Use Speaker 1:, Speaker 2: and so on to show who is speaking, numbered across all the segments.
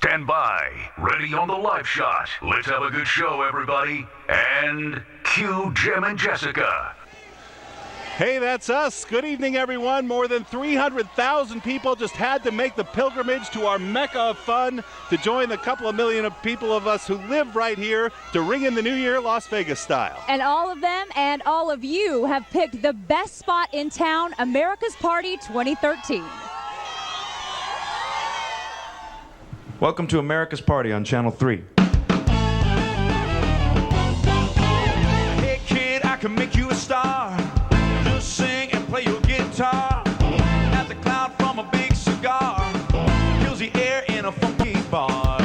Speaker 1: Stand by. Ready on the live shot. Let's have a good show, everybody. And cue Jim and Jessica.
Speaker 2: Hey, that's us. Good evening, everyone. More than 300,000 people just had to make the pilgrimage to our Mecca of fun to join the couple of million of people of us who live right here to ring in the new year Las Vegas style.
Speaker 3: And all of them and all of you have picked the best spot in town, America's Party 2013.
Speaker 4: Welcome to America's Party on Channel 3.
Speaker 5: Hey kid, I can make you a star. Just sing and play your guitar. As a cloud from a big cigar fills the air in a funky bar.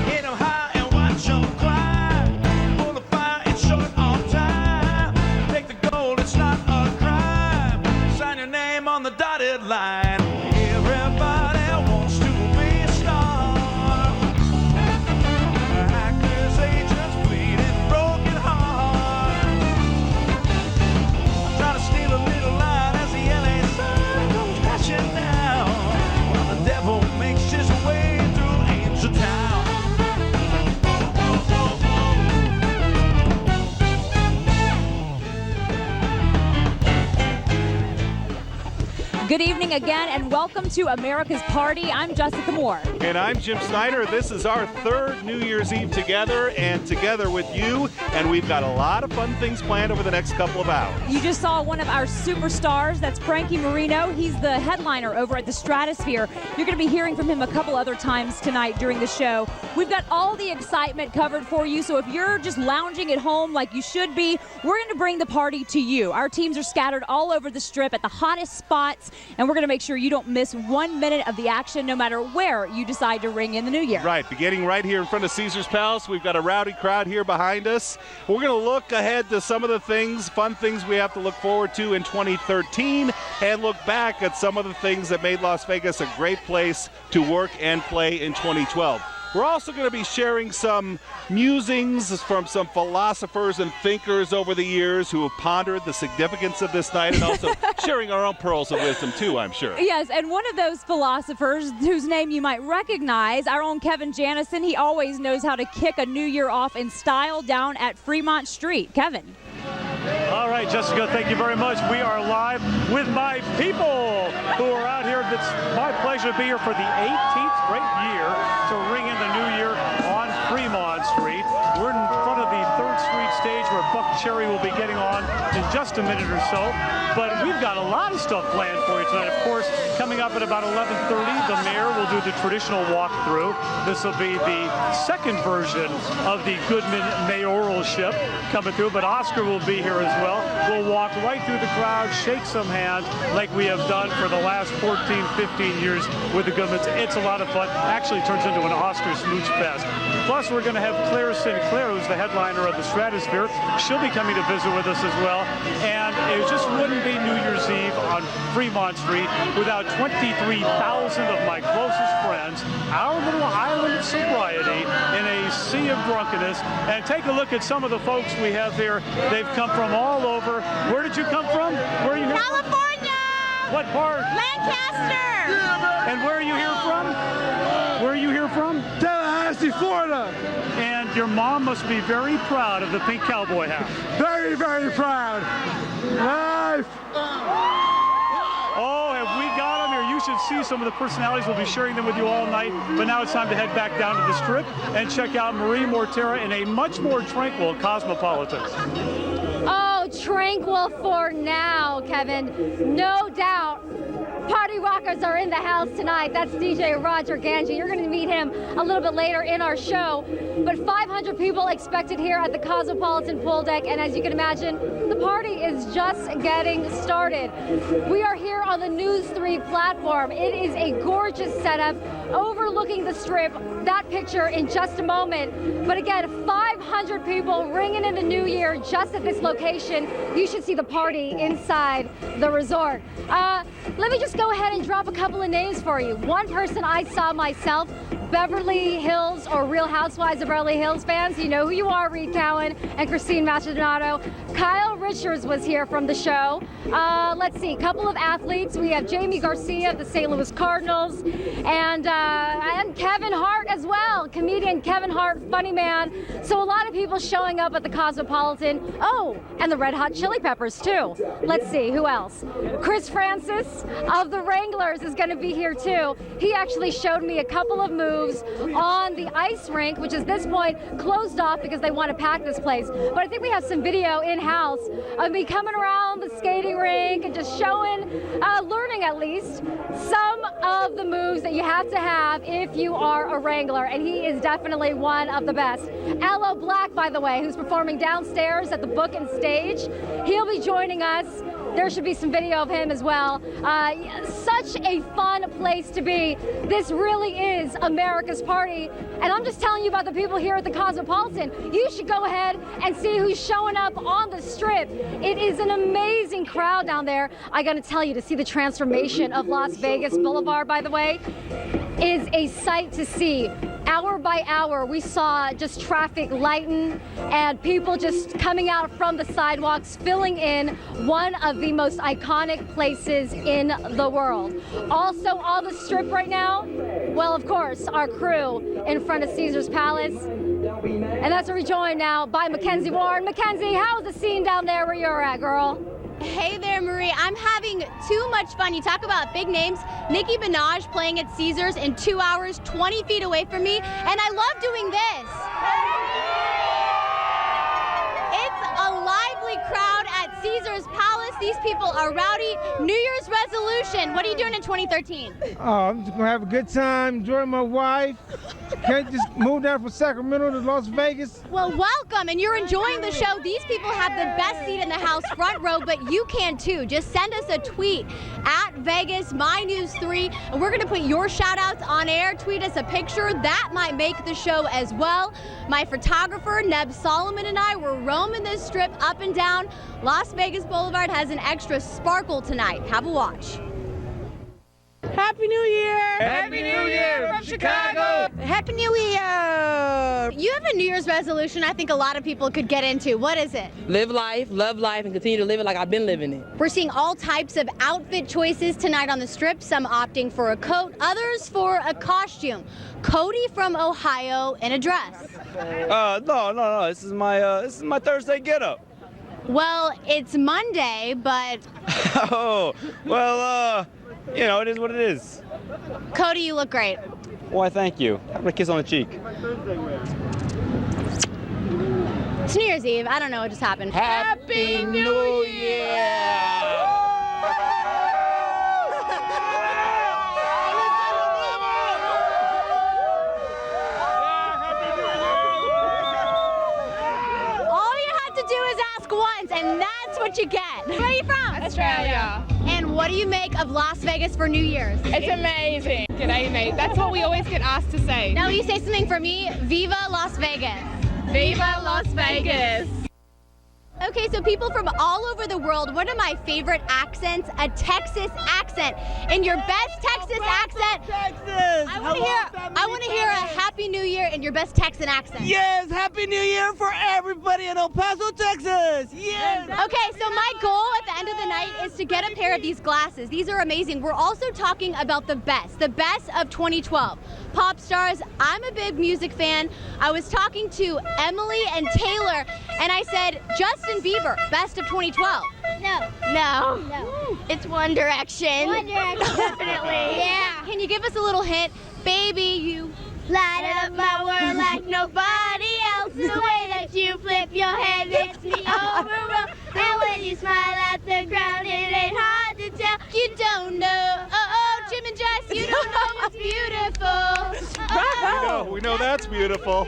Speaker 5: Hit 'em high and watch 'em climb. Pull the fire in short on time. Take the gold, it's not a crime. Sign your name on the dotted line. Everybody wants to be a star. Actors, agents, bleeding broken heart. Try to steal a little line as the LA sun goes crashing down, while the devil makes his way through Angel Town.
Speaker 3: Good evening again, and welcome to America's Party. I'm Jessica Moore.
Speaker 2: And I'm Jim Snyder. This is our third New Year's Eve together and together with you. And we've got a lot of fun things planned over the next couple of hours.
Speaker 3: You just saw one of our superstars. That's Frankie Marino. He's the headliner over at the Stratosphere. You're going to be hearing from him a couple other times tonight during the show. We've got all the excitement covered for you. So if you're just lounging at home like you should be, we're going to bring the party to you. Our teams are scattered all over the Strip at the hottest spots. And we're going to make sure you don't miss 1 minute of the action, no matter where you decide to ring in the new year.
Speaker 2: Right, beginning right here in front of Caesar's Palace. We've got a rowdy crowd here behind us. We're going to look ahead to some of the things, fun things we have to look forward to in 2013, and look back at some of the things that made Las Vegas a great place to work and play in 2012. We're also going to be sharing some musings from some philosophers and thinkers over the years who have pondered the significance of this night, and also sharing our own pearls of wisdom too, I'm sure.
Speaker 3: Yes, and one of those philosophers whose name you might recognize, our own Kevin Janison, he always knows how to kick a new year off in style down at Fremont Street. Kevin.
Speaker 6: All right, Jessica, thank you very much. We are live with my people who are out here. It's my pleasure to be here for the 18th straight year to ring in the new year on Fremont Street. We're in front of the 3rd Street stage where Buck Cherry will be getting on in just a minute or so. But we've got a lot of stuff planned for you tonight. Of course, coming up at about 11:30, the mayor will do the traditional walkthrough. This will be the second version of the Goodman mayoralship coming through, but Oscar will be here as well. We'll walk right through the crowd, shake some hands like we have done for the last 14, 15 years with the Goodmans. It's a lot of fun. Actually turns into an Oscar smooch fest. Plus, we're going to have Claire Sinclair, who's the headliner of the Stratosphere. She'll be coming to visit with us as well. And it just wouldn't be New Year's Eve on Fremont Street without 23,000 of my closest friends, our little island of sobriety in a sea of drunkenness. And take a look at some of the folks we have here. They've come from all over. Where did you come from? Where are you here
Speaker 7: California!
Speaker 6: From? What part?
Speaker 7: Lancaster!
Speaker 6: And where are you here from? Where are you here from?
Speaker 8: Tallahassee, Florida.
Speaker 6: And your mom must be very proud of the pink cowboy hat.
Speaker 8: Very, very proud. Life.
Speaker 6: Oh, have we got them here? You should see some of the personalities. We'll be sharing them with you all night. But now it's time to head back down to the Strip and check out Marie Mortera in a much more tranquil Cosmopolitan.
Speaker 7: Oh, tranquil for now, Kevin. No doubt. Party rockers are in the house tonight. That's DJ Roger Ganji. You're going to meet him a little bit later in our show. But 500 people expected here at the Cosmopolitan pool deck. And as you can imagine, the party is just getting started. We are here on the News 3 platform. It is a gorgeous setup overlooking the Strip. That picture in just a moment. But again, 500 people ringing in the new year just at this location. You should see the party inside the resort. Let me just go ahead and drop a couple of names for you. One person I saw myself, Beverly Hills or Real Housewives of Beverly Hills fans, you know who you are, Reed Cowan and Christine Mastrodonado. Kyle Richards was here from the show. Let's see, a couple of athletes. We have Jamie Garcia of the St. Louis Cardinals and Kevin Hart as well. Comedian Kevin Hart, funny man. So a lot of people showing up at the Cosmopolitan. Oh, and the Red Hot Chili Peppers too. Let's see, who else? Chris Francis of the Wranglers is going to be here too. He actually showed me a couple of moves on the ice rink, which is this point closed off because they want to pack this place. But I think we have some video in-house of me coming around the skating rink and just showing, learning at least, some of the moves that you have to have if you are a Wrangler, and he is definitely one of the best. Alo Black, by the way, who's performing downstairs at the Book and Stage, he'll be joining us. There should be some video of him as well. Such a fun place to be. This really is America's party. And I'm just telling you about the people here at the Cosmopolitan. You should go ahead and see who's showing up on the Strip. It is an amazing crowd down there. I gotta tell you, to see the transformation of Las Vegas Boulevard, by the way, is a sight to see. Hour by hour, we saw just traffic lighten and people just coming out from the sidewalks, filling in one of the most iconic places in the world. Also on the Strip right now, well, of course, our crew in front of Caesar's Palace. And that's where we're joined now by Mackenzie Warren. Mackenzie, how's the scene down there where you're at, girl?
Speaker 9: Hey there, Marie. I'm having too much fun. You talk about big names. Nicki Minaj playing at Caesars in 2 hours, 20 feet away from me, and I love doing this. It's a lively crowd at Caesars Palace. These people are rowdy. New Year's resolution. What are you doing in 2013?
Speaker 8: Oh, I'm just gonna have a good time, enjoy my wife. Can't just move down from Sacramento to Las Vegas.
Speaker 9: Well, welcome, and you're enjoying the show. These people have the best seat in the house, front row, but you can too. Just send us a tweet at Vegas My News 3, and we're gonna put your shout outs on air. Tweet us a picture. That might make the show as well. My photographer, Neb Solomon, and I were roaming this Strip up and down. Las Vegas Boulevard has an extra sparkle tonight. Have a watch.
Speaker 10: Happy New Year!
Speaker 8: Happy New Year from Chicago!
Speaker 9: Happy New Year! You have a New Year's resolution I think a lot of people could get into. What is it?
Speaker 10: Live life, love life, and continue to live it like I've been living it.
Speaker 9: We're seeing all types of outfit choices tonight on the Strip, some opting for a coat, others for a costume. Cody from Ohio in a dress.
Speaker 11: No. This is my Thursday get-up.
Speaker 9: Well, it's Monday, but...
Speaker 11: Oh, well, you know, it is what it is.
Speaker 9: Cody, you look great.
Speaker 11: Why, thank you. Have a kiss on the cheek.
Speaker 9: It's New Year's Eve. I don't know what just happened.
Speaker 11: Happy New Year!
Speaker 9: And that's what you get. Where are you from?
Speaker 12: Australia.
Speaker 9: And what do you make of Las Vegas for New Year's?
Speaker 12: It's amazing. G'day, mate. That's what we always get asked to say.
Speaker 9: Now, will you say something for me? Viva Las Vegas.
Speaker 12: Viva Las Vegas.
Speaker 9: Okay, so people from all over the world, one of my favorite accents, a Texas accent. In your best Texas accent,
Speaker 10: Texas!
Speaker 9: I want to hear a Happy New Year in your best Texan accent.
Speaker 10: Yes, Happy New Year for everybody in El Paso, Texas! Yes!
Speaker 9: Okay, so my goal at the end of the night is to get a pair of these glasses. These are amazing. We're also talking about the best of 2012. Pop stars, I'm a big music fan. I was talking to Emily and Taylor, and I said, Justin Bieber, best of 2012. No. It's One Direction. One Direction, definitely. Yeah. Can you give us a little hint? Baby, you light up my world like nobody else. The way that you flip your head makes me overwhelmed. And when you smile at the ground, it ain't hard to tell. You don't know. Jim and Jess, you don't know what's beautiful.
Speaker 2: We know that's beautiful.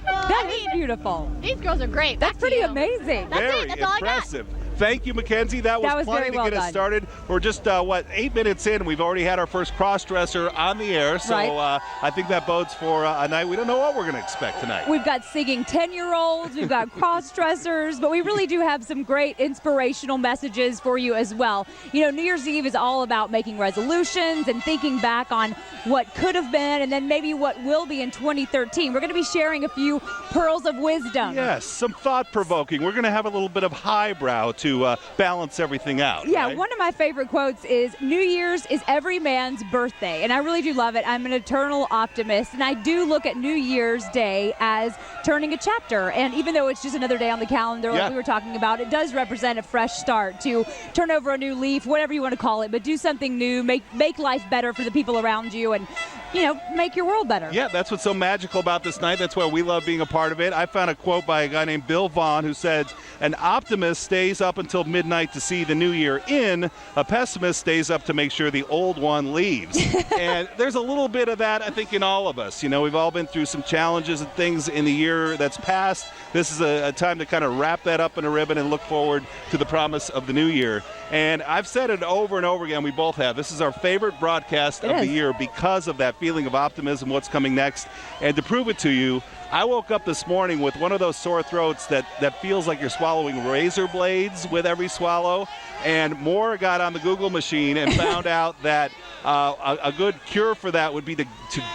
Speaker 3: That is beautiful.
Speaker 9: These girls are great.
Speaker 3: That's pretty amazing.
Speaker 9: That's
Speaker 2: Very
Speaker 9: it. That's all I got.
Speaker 2: impressive. Thank you, Mackenzie. That was plenty
Speaker 3: very
Speaker 2: to
Speaker 3: well
Speaker 2: get us
Speaker 3: done.
Speaker 2: started. We're just, 8 minutes in. We've already had our first cross-dresser on the air, so
Speaker 3: Right.
Speaker 2: I think that bodes for a night. We don't know what we're going to expect tonight.
Speaker 3: We've got singing 10-year-olds, we've got cross-dressers, but we really do have some great inspirational messages for you as well. You know, New Year's Eve is all about making resolutions and thinking back on what could have been and then maybe what will be in 2013. We're going to be sharing a few pearls of wisdom.
Speaker 2: Yes, some thought-provoking. We're going to have a little bit of highbrow to balance everything out.
Speaker 3: Yeah,
Speaker 2: right?
Speaker 3: one of my favorite quotes is, New Year's is every man's birthday. And I really do love it. I'm an eternal optimist, and I do look at New Year's Day as turning a chapter. And even though it's just another day on the calendar, like we were talking about, it does represent a fresh start to turn over a new leaf, whatever you want to call it, but do something new, make life better for the people around you, and, you know, make your world better.
Speaker 2: Yeah, that's what's so magical about this night. That's why we love being a part of it. I found a quote by a guy named Bill Vaughn who said, an optimist stays up until midnight to see the new year in. A pessimist stays up to make sure the old one leaves. And there's a little bit of that, I think, in all of us. You know, we've all been through some challenges and things in the year that's passed. This is a time to kind of wrap that up in a ribbon and look forward to the promise of the new year. And I've said it over and over again, we both have. This is our favorite broadcast of the year because of that feeling of optimism, what's coming next. And to prove it to you, I woke up this morning with one of those sore throats that feels like you're swallowing razor blades with every swallow. And Moore got on the Google machine and found out that a good cure for that would be to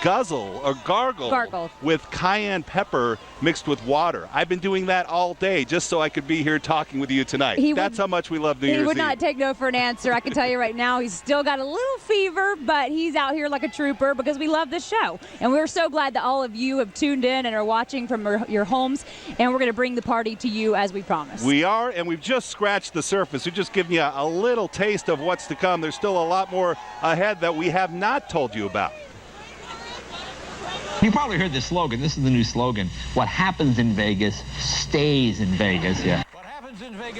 Speaker 2: guzzle or gargle with cayenne pepper mixed with water. I've been doing that all day just so I could be here talking with you tonight. That's how much we love New Year's Eve.
Speaker 3: He would not take no for an answer. I can tell you right now, he's still got a little fever, but he's out here like a trooper because we love this show. And we're so glad that all of you have tuned in and are watching from your homes, and we're going to bring the party to you as we promised.
Speaker 2: We are, and we've just scratched the surface. We've just given you a little taste of what's to come. There's still a lot more ahead that we have not told you about.
Speaker 13: You probably heard this slogan. This is the new slogan. What happens in Vegas stays in Vegas. Yeah.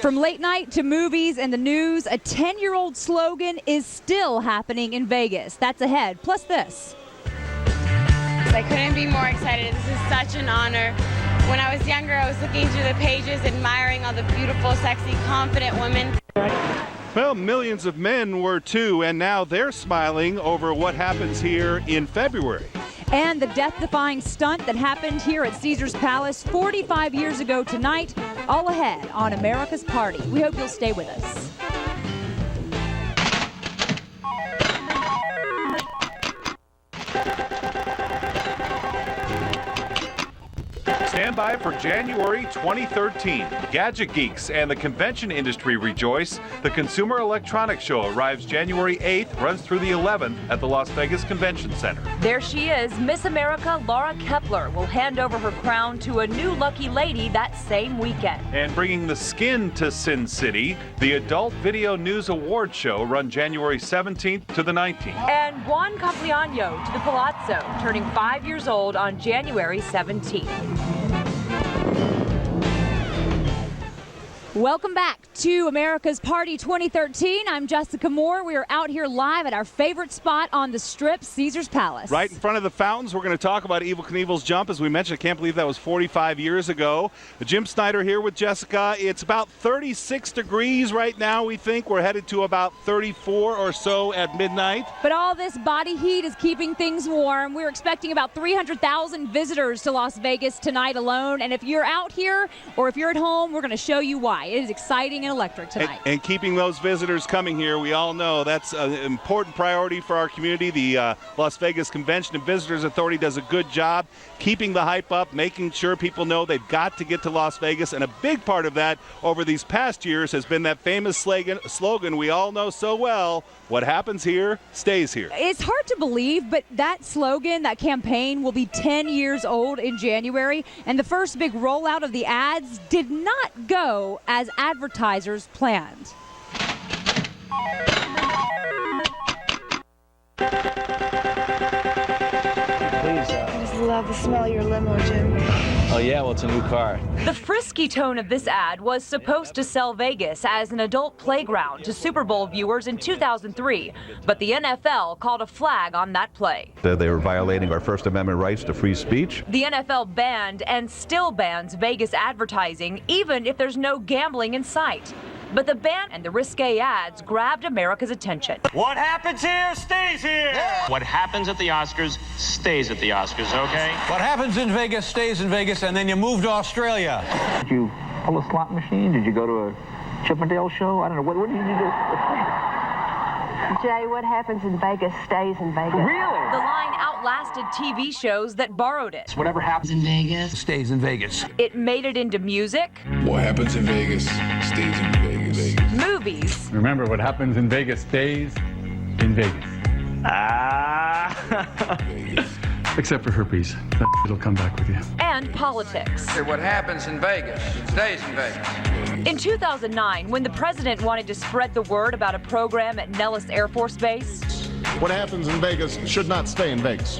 Speaker 3: From late night to movies and the news, a 10-year-old slogan is still happening in Vegas. That's ahead. Plus this.
Speaker 12: I couldn't be more excited. This is such an honor. When I was younger, I was looking through the pages, admiring all the beautiful, sexy, confident women.
Speaker 2: Well, millions of men were too, and now they're smiling over what happens here in February.
Speaker 3: And the death-defying stunt that happened here at Caesars Palace 45 years ago tonight, all ahead on America's Party. We hope you'll stay with us.
Speaker 14: Stand by for January 2013. Gadget geeks and the convention industry rejoice. The Consumer Electronics Show arrives January 8th, runs through the 11th at the Las Vegas Convention Center.
Speaker 15: There she is. Miss America Laura Kepler will hand over her crown to a new lucky lady that same weekend.
Speaker 14: And bringing the skin to Sin City, the Adult Video News Award Show run January 17th to the 19th.
Speaker 15: And Juan Capriano to the Palazzo, turning 5 years old on January 17th.
Speaker 3: Welcome back to America's Party 2013. I'm Jessica Moore. We are out here live at our favorite spot on the Strip, Caesars Palace.
Speaker 2: Right in front of the fountains. We're going to talk about Evel Knievel's jump. As we mentioned, I can't believe that was 45 years ago. Jim Snyder here with Jessica. It's about 36 degrees right now, we think. We're headed to about 34 or so at midnight.
Speaker 3: But all this body heat is keeping things warm. We're expecting about 300,000 visitors to Las Vegas tonight alone. And if you're out here or if you're at home, we're going to show you why. It is exciting and electric tonight.
Speaker 2: And keeping those visitors coming here, we all know that's an important priority for our community. The Las Vegas Convention and Visitors Authority does a good job keeping the hype up, making sure people know they've got to get to Las Vegas. And a big part of that over these past years has been that famous slogan we all know so well, what happens here stays here.
Speaker 3: It's hard to believe, but that slogan, that campaign will be 10 years old in January. And the first big rollout of the ads did not go as advertisers planned.
Speaker 12: I just love the smell of your limo, Jim.
Speaker 16: Oh yeah, well, it's a new car.
Speaker 15: The frisky tone of this ad was supposed to sell Vegas as an adult playground to Super Bowl viewers in 2003, but the NFL called a flag on that play.
Speaker 17: They were violating our First Amendment rights to free speech.
Speaker 15: The NFL banned and still bans Vegas advertising, even if there's no gambling in sight. But the ban and the risque ads grabbed America's attention.
Speaker 6: What happens here stays here.
Speaker 18: What happens at the Oscars stays at the Oscars, okay?
Speaker 19: What happens in Vegas stays in Vegas, and then you move to Australia.
Speaker 13: Did you pull a slot machine? Did you go to a Chippendale show? I don't know. What did you do?
Speaker 20: Jay, what happens in Vegas stays in Vegas.
Speaker 13: Really?
Speaker 15: The line outlasted TV shows that borrowed it.
Speaker 13: Whatever happens in Vegas
Speaker 19: stays in Vegas.
Speaker 15: It made it into music.
Speaker 21: What happens in Vegas stays in Vegas.
Speaker 15: Movies.
Speaker 22: Remember, what happens in Vegas stays in Vegas. Except for herpes. It'll come back with you.
Speaker 15: And politics.
Speaker 23: What happens in Vegas stays in Vegas.
Speaker 15: In 2009, when the president wanted to spread the word about a program at Nellis Air Force Base.
Speaker 24: What happens in Vegas should not stay in Vegas.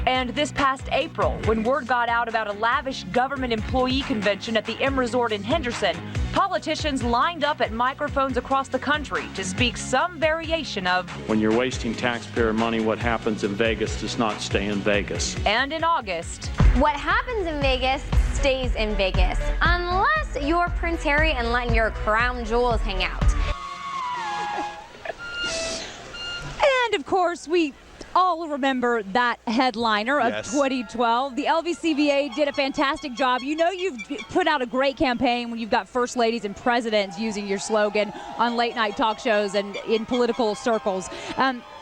Speaker 15: And this past April, when word got out about a lavish government employee convention at the M Resort in Henderson, politicians lined up at microphones across the country to speak some variation of,
Speaker 25: when you're wasting taxpayer money, what happens in Vegas does not stay in Vegas.
Speaker 15: And in August,
Speaker 7: what happens in Vegas stays in Vegas, unless you're Prince Harry and letting your crown jewels hang out.
Speaker 3: And of course, we all remember that headliner of 2012. The LVCVA did a fantastic job. You know you've put out a great campaign when you've got first ladies and presidents using your slogan on late night talk shows and in political circles.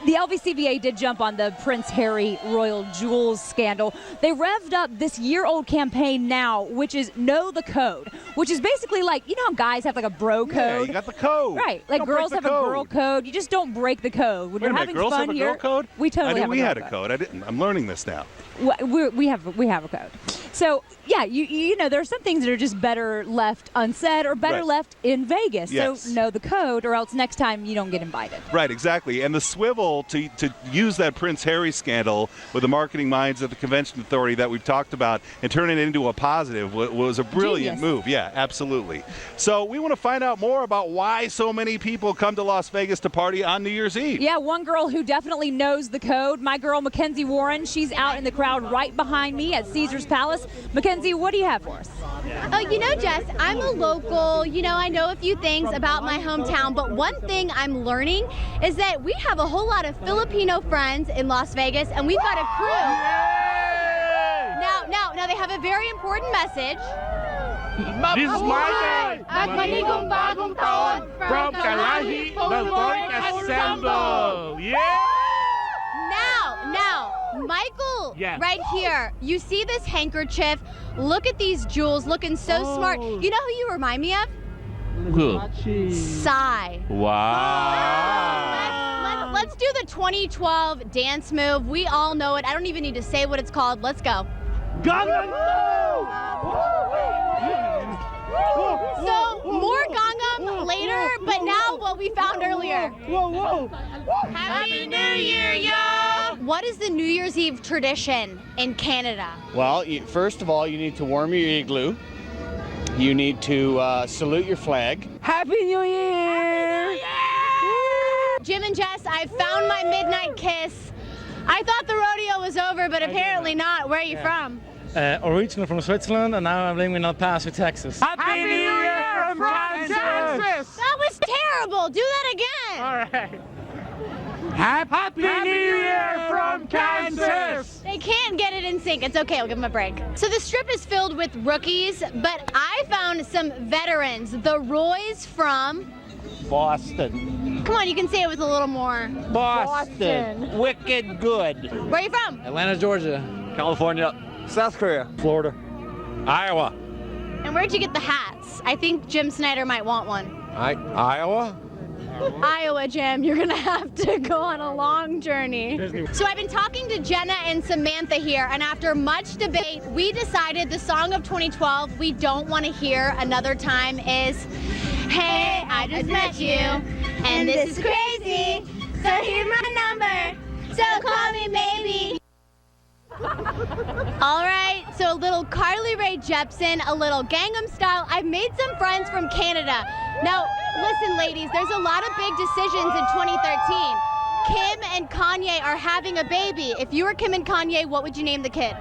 Speaker 3: The LVCVA did jump on the Prince Harry Royal Jewels scandal. They revved up this year-old campaign now, which is Know the Code, which is basically like, you know how guys have like a bro code?
Speaker 2: Yeah, you got the code.
Speaker 3: Right, like girls have a girl code. You just don't break the code. When we're having
Speaker 2: girls
Speaker 3: fun
Speaker 2: have a
Speaker 3: here,
Speaker 2: girl code?
Speaker 3: we totally have a
Speaker 2: we
Speaker 3: girl
Speaker 2: had
Speaker 3: code.
Speaker 2: a code. I didn't. I'm learning this now.
Speaker 3: We have a code. So yeah, you know, there are some things that are just better left unsaid or better left in Vegas.
Speaker 2: Yes.
Speaker 3: So know the code, or else next time you don't get invited.
Speaker 2: Right, exactly. And the swivel to use that Prince Harry scandal with the marketing minds of the convention authority that we've talked about and turn it into a positive was a brilliant move. Yeah, absolutely. So we want to find out more about why so many people come to Las Vegas to party on New Year's Eve.
Speaker 3: Yeah, one girl who definitely knows the code, my girl Mackenzie Warren. She's out in the crowd right behind me at Caesar's Palace. Mackenzie, what do you have for us?
Speaker 9: Oh, you know, Jess, I'm a local. You know, I know a few things about my hometown, but one thing I'm learning is that we have a whole lot of Filipino friends in Las Vegas, and we've got a crew. Now they have a very important message.
Speaker 5: This is my day.
Speaker 9: At manigong bagong taon
Speaker 5: From Kalahi, the Lord assemble. Yeah!
Speaker 9: Now, Michael,
Speaker 5: Yes.
Speaker 9: right here, you see this handkerchief? Look at these jewels, looking so smart. You know who you remind me of?
Speaker 5: Who?
Speaker 9: Psy.
Speaker 5: Wow.
Speaker 9: Let's do the 2012 dance move. We all know it. I don't even need to say what it's called. Let's go.
Speaker 5: Gangnam
Speaker 9: So, more Gangnam later, but now what we found earlier. Happy New Year, yo! What is the New Year's Eve tradition in Canada?
Speaker 26: Well, first of all, you need to warm your igloo. You need to salute your flag.
Speaker 10: Happy New Year!
Speaker 9: Jim and Jess, I found my midnight kiss. I thought the rodeo was over, but apparently not. Where are you from?
Speaker 27: Originally from Switzerland, and now I'm living in El Paso, Texas.
Speaker 5: Happy New Year from Kansas!
Speaker 9: That was terrible. Do that again.
Speaker 27: All right.
Speaker 5: Happy New Year from Kansas!
Speaker 9: They can't get it in sync. It's okay. I'll give them a break. So the strip is filled with rookies, but I found some veterans. The Roys from
Speaker 26: Boston.
Speaker 9: Come on, you can say it with a little more.
Speaker 26: Boston. Wicked good.
Speaker 9: Where are you from?
Speaker 27: Atlanta, Georgia.
Speaker 26: California. South Korea.
Speaker 27: Florida.
Speaker 26: Iowa.
Speaker 9: And where'd you get the hats? I think Jim Snyder might want one.
Speaker 26: Iowa?
Speaker 9: Iowa, Jim, you're gonna have to go on a long journey. So I've been talking to Jenna and Samantha here, and after much debate, we decided the song of 2012 we don't want to hear another time is, hey, I just met you, and this is crazy, so here's my number, so call me maybe. All right, so a little Carly Rae Jepsen, a little Gangnam Style. I've made some friends from Canada. Now, listen, ladies, there's a lot of big decisions in 2013. Kim and Kanye are having a baby. If you were Kim and Kanye, what would you name the kid?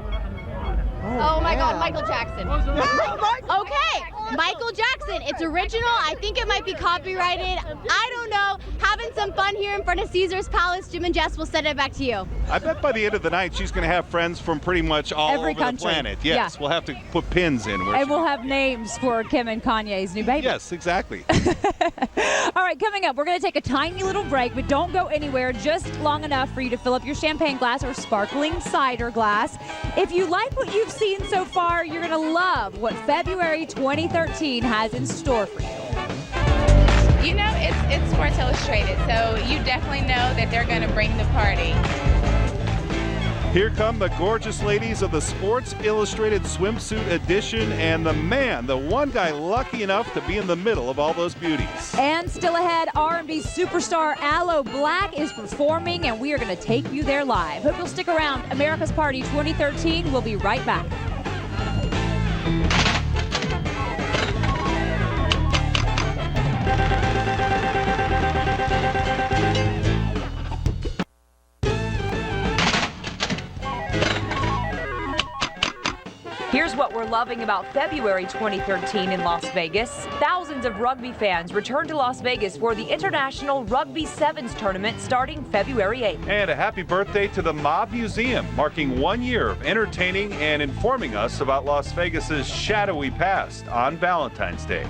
Speaker 9: Oh my God, Michael Jackson. Okay, Michael Jackson. It's original. I think it might be copyrighted. I don't know. Having some fun here in front of Caesar's Palace. Jim and Jess will send it back to you.
Speaker 2: I bet by the end of the night she's going to have friends from pretty much all
Speaker 3: Every
Speaker 2: over
Speaker 3: country.
Speaker 2: the planet. Yes, we'll have to put pins in.
Speaker 3: And we'll have names for Kim and Kanye's new baby.
Speaker 2: Yes, exactly.
Speaker 3: All right, coming up, we're going to take a tiny little break, but don't go anywhere, just long enough for you to fill up your champagne glass or sparkling cider glass. If you like what you've seen so far, you're going to love what February 2013 has in store for you.
Speaker 1: You know, it's Sports Illustrated, so you definitely know that they're going to bring the party.
Speaker 2: Here come the gorgeous ladies of the Sports Illustrated Swimsuit Edition, and the one guy lucky enough to be in the middle of all those beauties.
Speaker 3: And still ahead, R&B superstar Alo Black is performing, and we are going to take you there live. Hope you'll stick around. America's Party 2013. We'll be right back.
Speaker 15: Here's what we're loving about February 2013 in Las Vegas. Thousands of rugby fans return to Las Vegas for the International Rugby Sevens tournament starting February 8th.
Speaker 4: And a happy birthday to the Mob Museum, marking 1 year of entertaining and informing us about Las Vegas's shadowy past on Valentine's Day.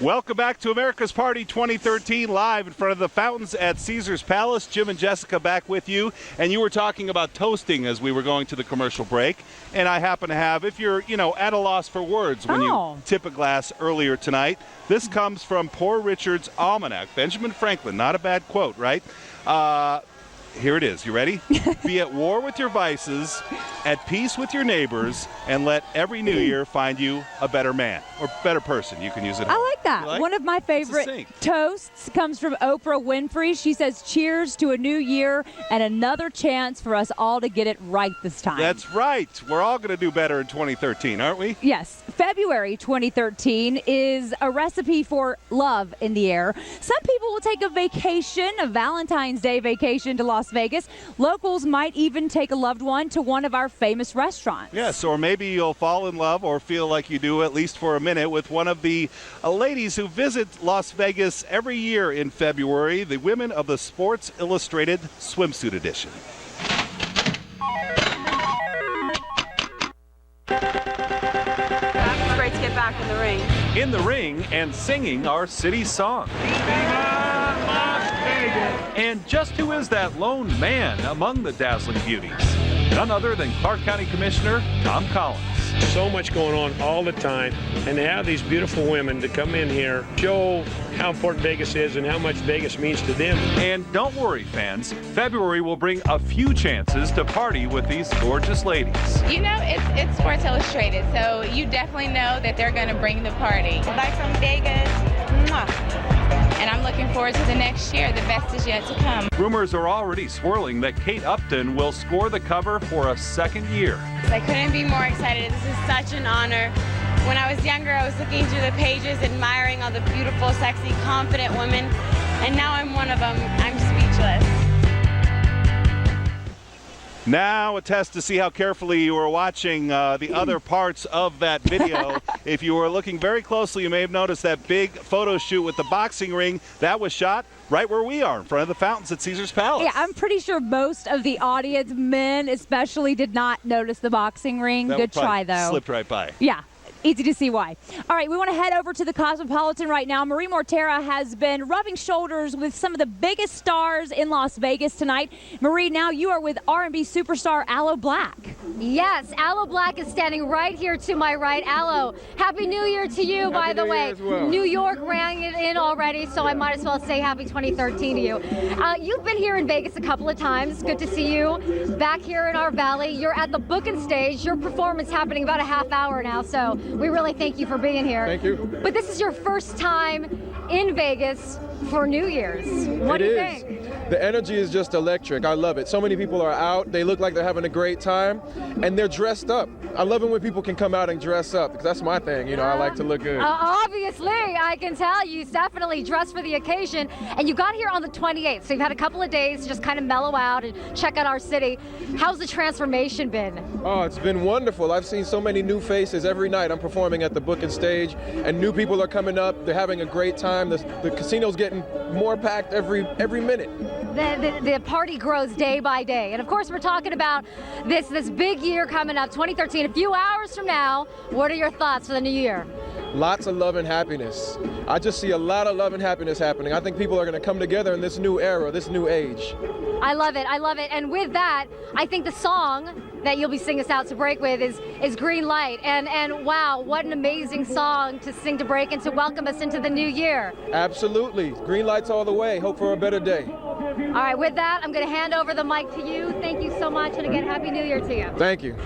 Speaker 2: Welcome back to America's Party 2013, live in front of the fountains at Caesar's Palace. Jim and Jessica back with you, and you were talking about toasting as we were going to the commercial break, and I happen to have, if you're, at a loss for words when you tip a glass earlier tonight, this comes from Poor Richard's Almanac. Benjamin Franklin, not a bad quote, right? Here it is. You ready? Be at war with your vices, at peace with your neighbors, and let every new year find you a better man or better person. You can use it.
Speaker 3: I like that.
Speaker 2: Like?
Speaker 3: One of my favorite toasts comes from Oprah Winfrey. She says, cheers to a new year and another chance for us all to get it right this time.
Speaker 2: That's right. We're all going to do better in 2013, aren't we?
Speaker 3: Yes. February 2013 is a recipe for love in the air. Some people will take a vacation, a Valentine's Day vacation to Las Vegas. Locals might even take a loved one to one of our famous restaurants.
Speaker 2: Yes, or maybe you'll fall in love or feel like you do, at least for a minute, with one of the ladies who visit Las Vegas every year in February, the women of the Sports Illustrated Swimsuit Edition.
Speaker 1: It's great to get back in the ring.
Speaker 4: In the ring and singing our city song. And just who is that lone man among the dazzling beauties? None other than Clark County Commissioner Tom Collins.
Speaker 8: So much going on all the time, and to have these beautiful women to come in here, show how important Vegas is and how much Vegas means to them.
Speaker 4: And don't worry, fans, February will bring a few chances to party with these gorgeous ladies.
Speaker 1: You know, it's Sports Illustrated, so you definitely know that they're going to bring the party. Bye from Vegas. Mwah. And I'm looking forward to the next year. The best is yet to come.
Speaker 4: Rumors are already swirling that Kate Upton will score the cover for a second year.
Speaker 1: I couldn't be more excited. This is such an honor. When I was younger, I was looking through the pages, admiring all the beautiful, sexy, confident women, and now I'm one of them. I'm speechless.
Speaker 2: Now a test to see how carefully you were watching the other parts of that video. If you were looking very closely, you may have noticed that big photo shoot with the boxing ring. That was shot right where we are, in front of the fountains at Caesar's Palace.
Speaker 3: Yeah, I'm pretty sure most of the audience, men especially, did not notice the boxing ring.
Speaker 2: That
Speaker 3: Good try, though.
Speaker 2: Slipped right by.
Speaker 3: Yeah. Easy to see why. All right, we want to head over to the Cosmopolitan right now. Marie Mortera has been rubbing shoulders with some of the biggest stars in Las Vegas tonight. Marie, now you are with R&B superstar Alo Black.
Speaker 7: Yes, Alo Black is standing right here to my right. Alo, Happy New Year to you, by the way.
Speaker 11: Well.
Speaker 7: New York rang it in already, so I might as well say Happy 2013 to you. You've been here in Vegas a couple of times. Good to see you back here in our valley. You're at the booking stage. Your performance happening about a half hour now, so we really thank you for being here.
Speaker 11: Thank you.
Speaker 7: But this is your first time in Vegas for New Year's. What do you think?
Speaker 11: The energy is just electric. I love it. So many people are out. They look like they're having a great time, and they're dressed up.
Speaker 6: I love it when people can come out and dress up, because that's my thing. You know, I like to look good.
Speaker 7: Obviously, I can tell you definitely dressed for the occasion. And you got here on the 28th, so you've had a couple of days to just kind of mellow out and check out our city. How's the transformation been?
Speaker 6: Oh, it's been wonderful. I've seen so many new faces every night. I'm performing at the booking stage, and new people are coming up. They're having a great time. The casino's getting more packed every minute.
Speaker 7: The party grows day by day. And of course, we're talking about this big year coming up, 2013. A few hours from now, what are your thoughts for the new year?
Speaker 6: Lots of love and happiness. I just see a lot of love and happiness happening. I think people are going to come together in this new era, this new age.
Speaker 7: I love it. I love it. And with that, I think the song that you'll be singing us out to break with is Green Light. And wow, what an amazing song to sing to break and to welcome us into the new year.
Speaker 6: Absolutely. Green lights all the way. Hope for a better day.
Speaker 7: All right, with that, I'm going to hand over the mic to you. Thank you so much. And again, Happy New Year to you.
Speaker 6: Thank you.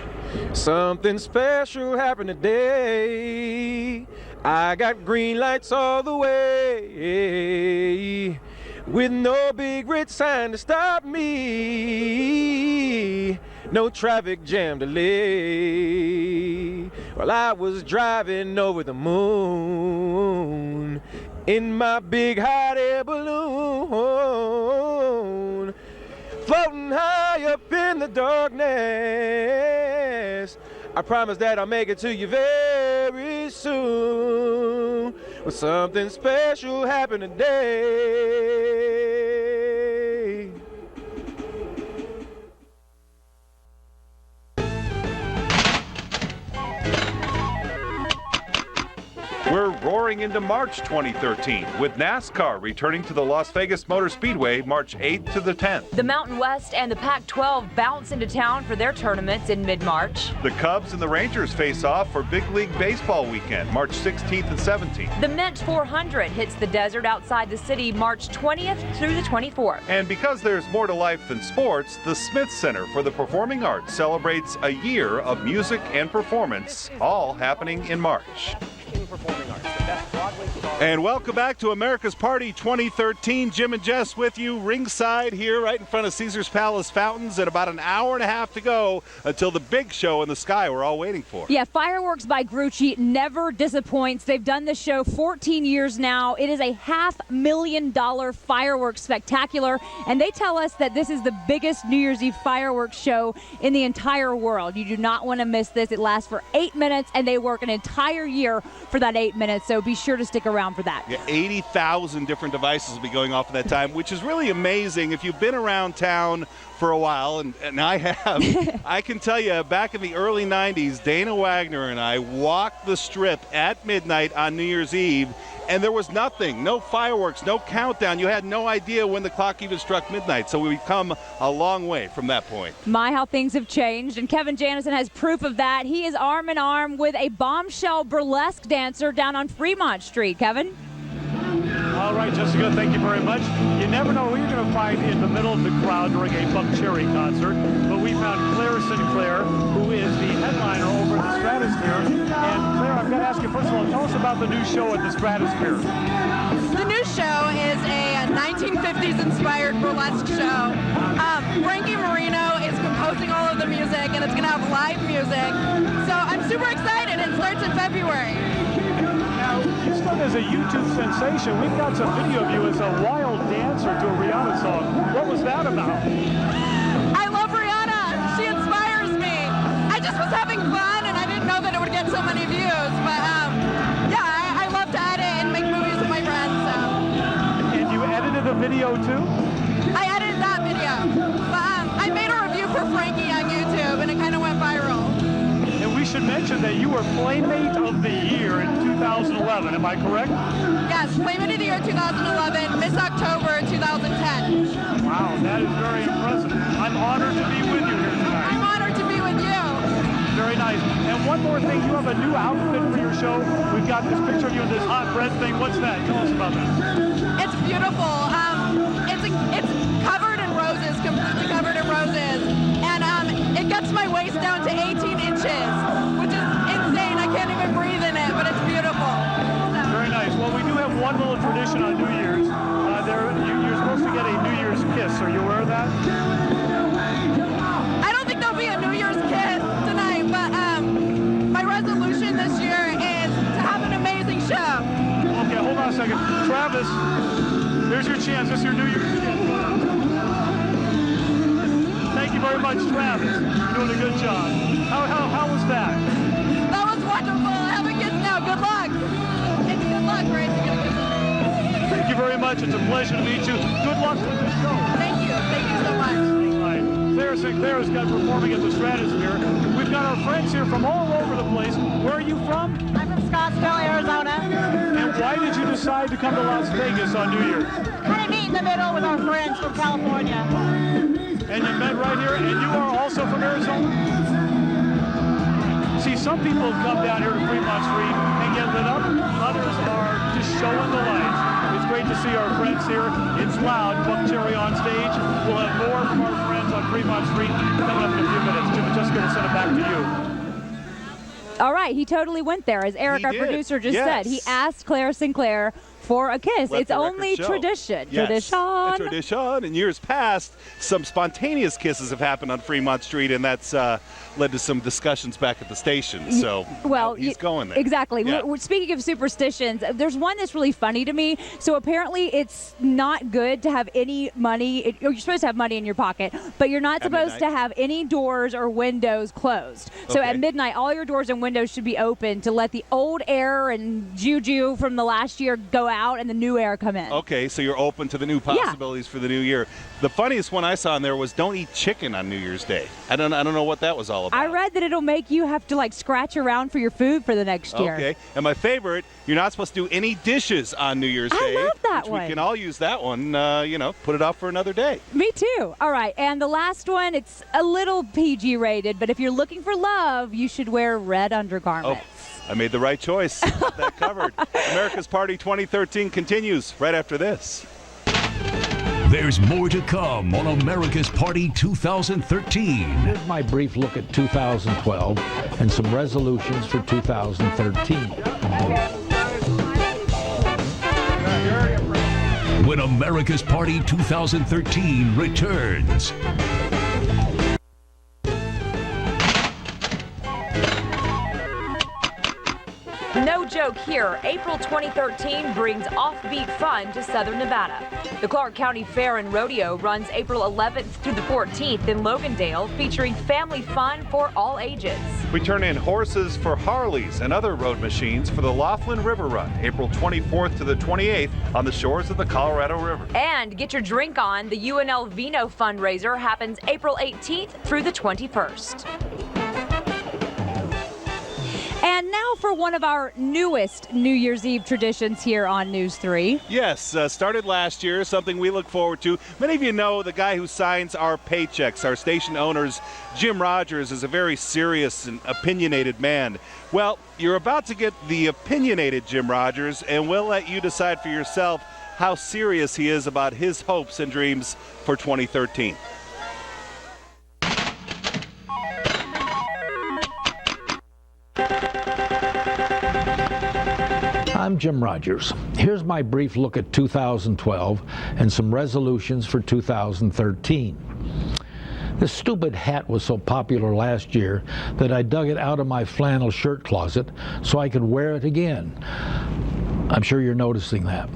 Speaker 6: Something special happened today. I got green lights all the way, with no big red sign to stop me, no traffic jam delay. While I was driving over the moon in my big hot air balloon, floating high up in the darkness. I promise that I'll make it to you very soon. Well, something special happened today.
Speaker 4: We're roaring into March 2013 with NASCAR returning to the Las Vegas Motor Speedway March 8th to the 10th.
Speaker 15: The Mountain West and the Pac-12 bounce into town for their tournaments in mid-March.
Speaker 4: The Cubs and the Rangers face off for Big League Baseball weekend, March 16th and 17th.
Speaker 15: The Mint 400 hits the desert outside the city March 20th through the 24th.
Speaker 4: And because there's more to life than sports, the Smith Center for the Performing Arts celebrates a year of music and performance, all happening in March.
Speaker 2: And welcome back to America's Party 2013. Jim and Jess with you ringside here right in front of Caesars Palace Fountains, and about an hour and a half to go until the big show in the sky we're all waiting for.
Speaker 3: Yeah, Fireworks by Grucci never disappoints. They've done this show 14 years now. It is a $500,000 fireworks spectacular, and they tell us that this is the biggest New Year's Eve fireworks show in the entire world. You do not want to miss this. It lasts for 8 minutes, and they work an entire year for that 8 minutes, so be sure to stick around for that.
Speaker 2: Yeah, 80,000 different devices will be going off at that time, which is really amazing. If you've been around town for a while, and I have, I can tell you, back in the early 90s, Dana Wagner and I walked the strip at midnight on New Year's Eve, and there was nothing, no fireworks, no countdown. You had no idea when the clock even struck midnight, so we've come a long way from that point.
Speaker 3: My, how things have changed, and Kevin Janison has proof of that. He is arm in arm with a bombshell burlesque dancer down on Fremont Street. Kevin?
Speaker 11: All right, Jessica, thank you very much. You never know who you're going to find in the middle of the crowd during a Buck Cherry concert, but we found Claire Sinclair, who is the headliner over at the Stratosphere. And Claire, I've got to ask you, first of all, tell us about the new show at the Stratosphere.
Speaker 12: The new show is a 1950s-inspired burlesque show. Frankie Marino is composing all of the music, and it's going to have live music. So I'm super excited. It starts in February.
Speaker 11: Now, you started as a YouTube sensation. We've got some video of you as a wild dancer to a Rihanna song. What was that about?
Speaker 12: I love Rihanna. She inspires me. I just was having fun, and I didn't know that it would get so many views. But yeah, I love to edit and make movies with my friends. So.
Speaker 11: And you edited a video too?
Speaker 12: I edited that video. But I made a review for Frankie on YouTube, and it kind of went viral.
Speaker 11: And we should mention that you were Playmate of the Year in 2011, am I correct?
Speaker 12: Yes, Playmate of the Year 2011, Miss October 2010.
Speaker 11: Wow, that is very impressive. I'm honored to be with you here tonight.
Speaker 12: I'm honored to be with you.
Speaker 11: Very nice. And one more thing, you have a new outfit for your show. We've got this picture of you in this hot bread thing. What's that? Tell us about that.
Speaker 12: It's beautiful. It's covered in roses, completely covered in roses. And it gets my waist down to 18 inches, which is insane. I can't even breathe in it, but it's beautiful.
Speaker 11: Very nice. Well, we do have one little tradition on New Year's. You're supposed to get a New Year's kiss. Are you aware of that?
Speaker 12: I don't think there'll be a New Year's kiss tonight, but
Speaker 11: New Year's gift. Thank you very much, Travis. You're doing a good job. How was that?
Speaker 12: That was wonderful. I have a kiss now. Good luck. It's good luck, right?
Speaker 11: Thank you very much. It's a pleasure to meet you. Good luck with the show.
Speaker 12: Thank you. Thank you so much.
Speaker 11: Sinclair has got performing at the Stratosphere. We've got our friends here from all over the place. Where are you from?
Speaker 13: I'm from Scottsdale, Arizona.
Speaker 11: And why did you decide to come to Las Vegas on New Year's?
Speaker 13: Kind of meet in the middle with our friends from California.
Speaker 11: And you met right here, and you are also from Arizona? See, some people come down here to Fremont Street and get lit up. Others are just showing the lights. It's great to see our friends here. It's loud. Buck Cherry on stage. We'll have more from our friends on Fremont Street coming up in a few minutes. Jim, just going to send it back to you.
Speaker 3: All right, he totally went there. As Eric, our producer, just said, he asked Claire Sinclair for a kiss.
Speaker 2: Let
Speaker 3: it's only tradition.
Speaker 2: Yes. A tradition. In years past, some spontaneous kisses have happened on Fremont Street, and that's led to some discussions back at the station. So he's going there.
Speaker 3: Exactly.
Speaker 2: Yeah.
Speaker 3: Speaking of superstitions, there's one that's really funny to me. So apparently it's not good to have any money. You're supposed to have money in your pocket, but you're not supposed to have any doors or windows closed. So at midnight, all your doors and windows should be open to let the old air and juju from the last year go out and the new air come in.
Speaker 2: Okay, so you're open to the new possibilities for the new year. The funniest one I saw in there was don't eat chicken on New Year's Day. I don't know what that was all about.
Speaker 3: I read that it'll make you have to scratch around for your food for the next year.
Speaker 2: Okay, and my favorite, you're not supposed to do any dishes on New Year's Day.
Speaker 3: I love that one.
Speaker 2: We can all use that one, put it off for another day.
Speaker 3: Me too. All right, and the last one, it's a little PG rated, but if you're looking for love, you should wear red undergarments.
Speaker 2: Oh, I made the right choice. Got that covered. America's Party 2013 continues right after this.
Speaker 14: There's more to come on America's Party 2013.
Speaker 16: Here's my brief look at 2012 and some resolutions for 2013.
Speaker 14: When America's Party 2013 returns.
Speaker 15: No joke here, April 2013 brings offbeat fun to Southern Nevada. The Clark County Fair and Rodeo runs April 11th through the 14th in Logandale, featuring family fun for all ages.
Speaker 4: We turn in horses for Harleys and other road machines for the Laughlin River Run, April 24th to the 28th on the shores of the Colorado River.
Speaker 15: And get your drink on, the UNL Vino fundraiser happens April 18th through the 21st.
Speaker 3: And now for one of our newest New Year's Eve traditions here on News 3.
Speaker 2: Yes, started last year, something we look forward to. Many of you know the guy who signs our paychecks, our station owners, Jim Rogers, is a very serious and opinionated man. Well, you're about to get the opinionated Jim Rogers, and we'll let you decide for yourself how serious he is about his hopes and dreams for 2013.
Speaker 16: I'm Jim Rogers. Here's my brief look at 2012 and some resolutions for 2013. This stupid hat was so popular last year that I dug it out of my flannel shirt closet so I could wear it again. I'm sure you're noticing that.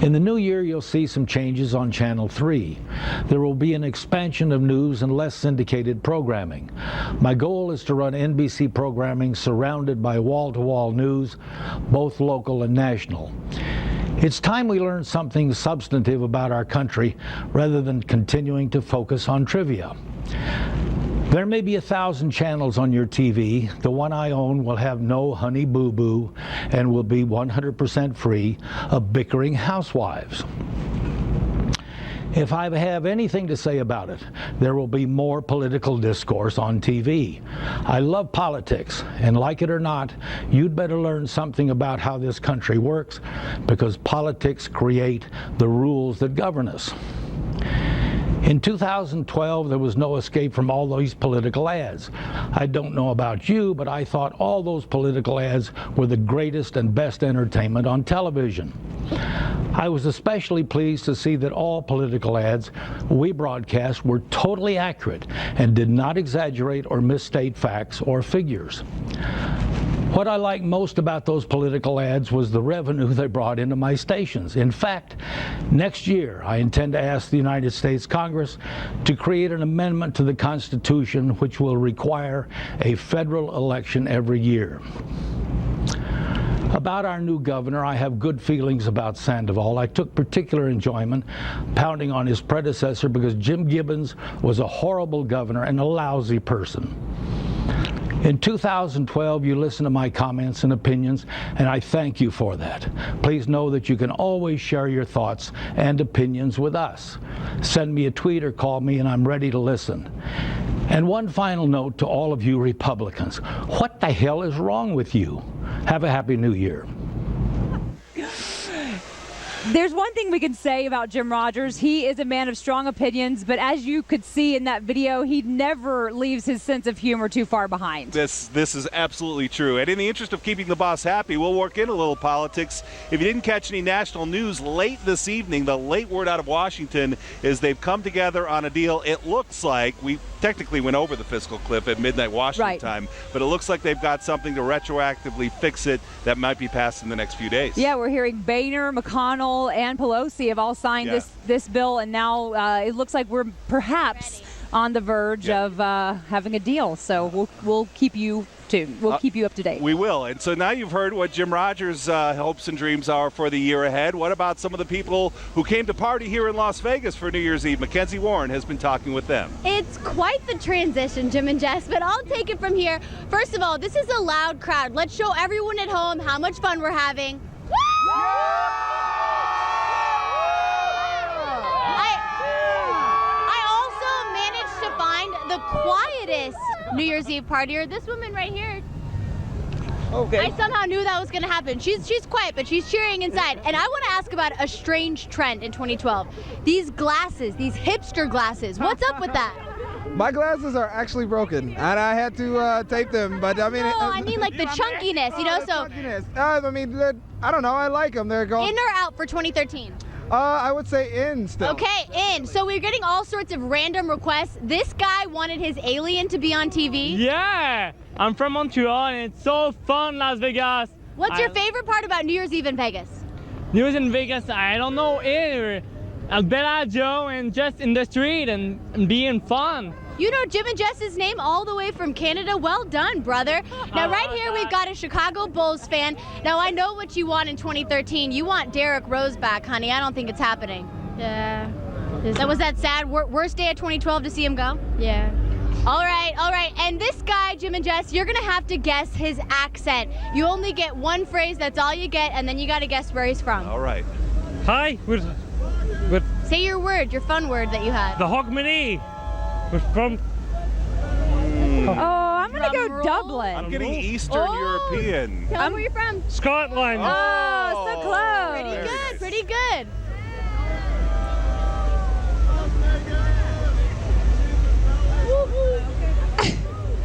Speaker 16: In the new year, you'll see some changes on Channel 3. There will be an expansion of news and less syndicated programming. My goal is to run NBC programming surrounded by wall-to-wall news, both local and national. It's time we learn something substantive about our country rather than continuing to focus on trivia. There may be 1,000 channels on your TV. The one I own will have no Honey Boo Boo and will be 100% free of bickering housewives. If I have anything to say about it, there will be more political discourse on TV. I love politics, and like it or not, you'd better learn something about how this country works, because politics create the rules that govern us. In 2012, there was no escape from all these political ads. I don't know about you, but I thought all those political ads were the greatest and best entertainment on television. I was especially pleased to see that all political ads we broadcast were totally accurate and did not exaggerate or misstate facts or figures. What I liked most about those political ads was the revenue they brought into my stations. In fact, next year I intend to ask the United States Congress to create an amendment to the Constitution which will require a federal election every year. About our new governor, I have good feelings about Sandoval. I took particular enjoyment pounding on his predecessor because Jim Gibbons was a horrible governor and a lousy person. In 2012, you listened to my comments and opinions, and I thank you for that. Please know that you can always share your thoughts and opinions with us. Send me a tweet or call me, and I'm ready to listen. And one final note to all of you Republicans. What the hell is wrong with you? Have a happy new year.
Speaker 3: There's one thing we can say about Jim Rogers. He is a man of strong opinions, but as you could see in that video, he never leaves his sense of humor too far behind.
Speaker 2: This is absolutely true. And in the interest of keeping the boss happy, we'll work in a little politics. If you didn't catch any national news late this evening, the late word out of Washington is they've come together on a deal. It looks like we technically went over the fiscal cliff at midnight Washington time, but it looks like they've got something to retroactively fix it that might be passed in the next few days.
Speaker 3: Yeah, we're hearing Boehner, McConnell, and Pelosi have all signed this bill, and now it looks like we're perhaps on the verge of having a deal. So we'll keep you tuned. We'll keep you up to date.
Speaker 2: We will. And so now you've heard what Jim Rogers' hopes and dreams are for the year ahead. What about some of the people who came to party here in Las Vegas for New Year's Eve? Mackenzie Warren has been talking with them.
Speaker 9: It's quite the transition, Jim and Jess, but I'll take it from here. First of all, this is a loud crowd. Let's show everyone at home how much fun we're having. The quietest New Year's Eve partier, this woman right here. Okay. I somehow knew that was going to happen. She's quiet, but she's cheering inside. And I want to ask about a strange trend in 2012. These glasses, these hipster glasses. What's up with that?
Speaker 17: My glasses are actually broken, and I had to tape them. But I mean,
Speaker 9: no, I mean like the chunkiness, you know. So
Speaker 17: chunkiness. I mean, I don't know. I like them. They're going
Speaker 9: in or out for 2013.
Speaker 17: I would say in still.
Speaker 9: Okay, in. So we're getting all sorts of random requests. This guy wanted his alien to be on TV.
Speaker 18: Yeah, I'm from Montreal and it's so fun, Las Vegas.
Speaker 9: What's your favorite part about New Year's Eve in Vegas?
Speaker 18: New Year's in Vegas, I don't know, Bellagio and just in the street and being fun.
Speaker 9: You know Jim and Jess's name all the way from Canada. Well done, brother. Now, right here, we've got a Chicago Bulls fan. Now, I know what you want in 2013. You want Derrick Rose back, honey. I don't think it's happening. Yeah. Was that sad? Worst day of 2012 to see him go? Yeah. All right. And this guy, Jim and Jess, you're going to have to guess his accent. You only get one phrase. That's all you get. And then you got to guess where he's from.
Speaker 2: All right.
Speaker 18: Hi.
Speaker 9: Say your word, your fun word that you had.
Speaker 18: The Hogmanay. We're from...
Speaker 3: Oh, I'm going to go Dublin.
Speaker 2: I'm getting Eastern European.
Speaker 9: Tell me where you're from.
Speaker 18: Scotland.
Speaker 3: Oh, so close.
Speaker 9: Pretty good.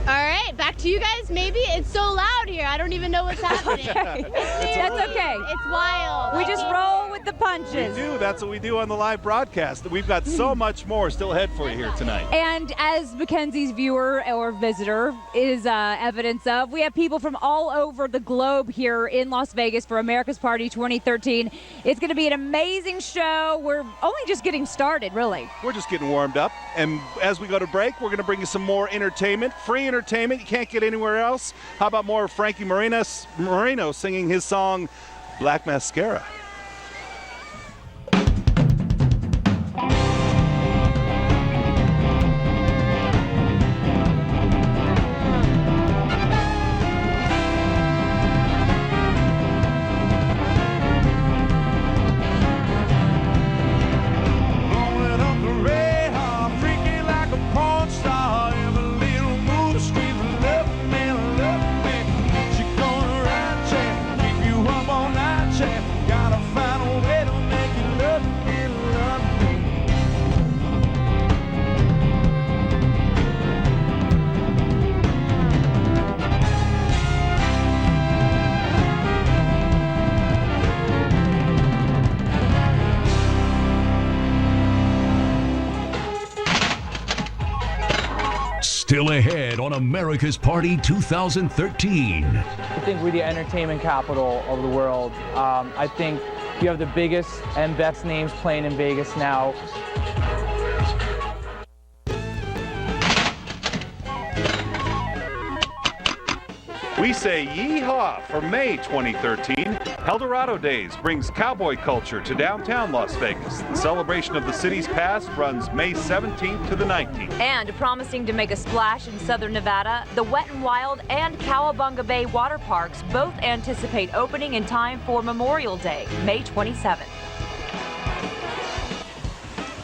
Speaker 9: All right, back to you guys. Maybe it's so loud here. I don't even know what's happening.
Speaker 3: That's okay.
Speaker 9: It's wild.
Speaker 3: We just roll with the punches.
Speaker 2: We do. That's what we do on the live broadcast. We've got so much more still ahead for you here tonight.
Speaker 3: And as Mackenzie's viewer or visitor is evidence of, we have people from all over the globe here in Las Vegas for America's Party 2013. It's going to be an amazing show. We're only just getting started, really.
Speaker 2: We're just getting warmed up. And as we go to break, we're going to bring you some more entertainment, free entertainment you can't get anywhere else. How about more of Frankie Moreno singing his song Black Mascara?
Speaker 5: Got a
Speaker 14: Still ahead on America's Party 2013.
Speaker 19: I think we're the entertainment capital of the world. I think you have the biggest and best names playing in Vegas now.
Speaker 4: We say yeehaw for May 2013. Eldorado Days brings cowboy culture to downtown Las Vegas. The celebration of the city's past runs May 17th to the 19th.
Speaker 15: And promising to make a splash in southern Nevada, the Wet n Wild and Cowabunga Bay water parks both anticipate opening in time for Memorial Day, May 27th.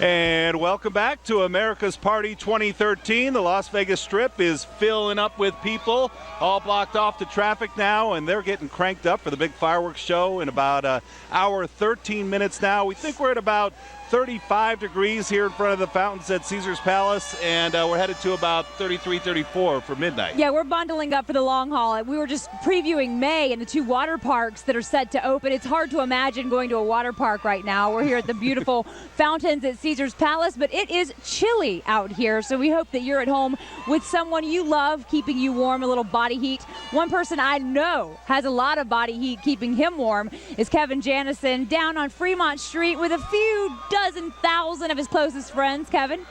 Speaker 2: And welcome back to America's Party 2013. The Las Vegas Strip is filling up with people, all blocked off to traffic now, and they're getting cranked up for the big fireworks show in about an hour, 13 minutes now. We think we're at about 35 degrees here in front of the fountains at Caesars Palace, and we're headed to about 33, 34 for midnight.
Speaker 3: Yeah, we're bundling up for the long haul. We were just previewing May and the two water parks that are set to open. It's hard to imagine going to a water park right now. We're here at the beautiful fountains at Caesars Palace, but it is chilly out here, so we hope that you're at home with someone you love, keeping you warm, a little body heat. One person I know has a lot of body heat keeping him warm is Kevin Janison down on Fremont Street with a few dozen thousand of his closest friends. Kevin?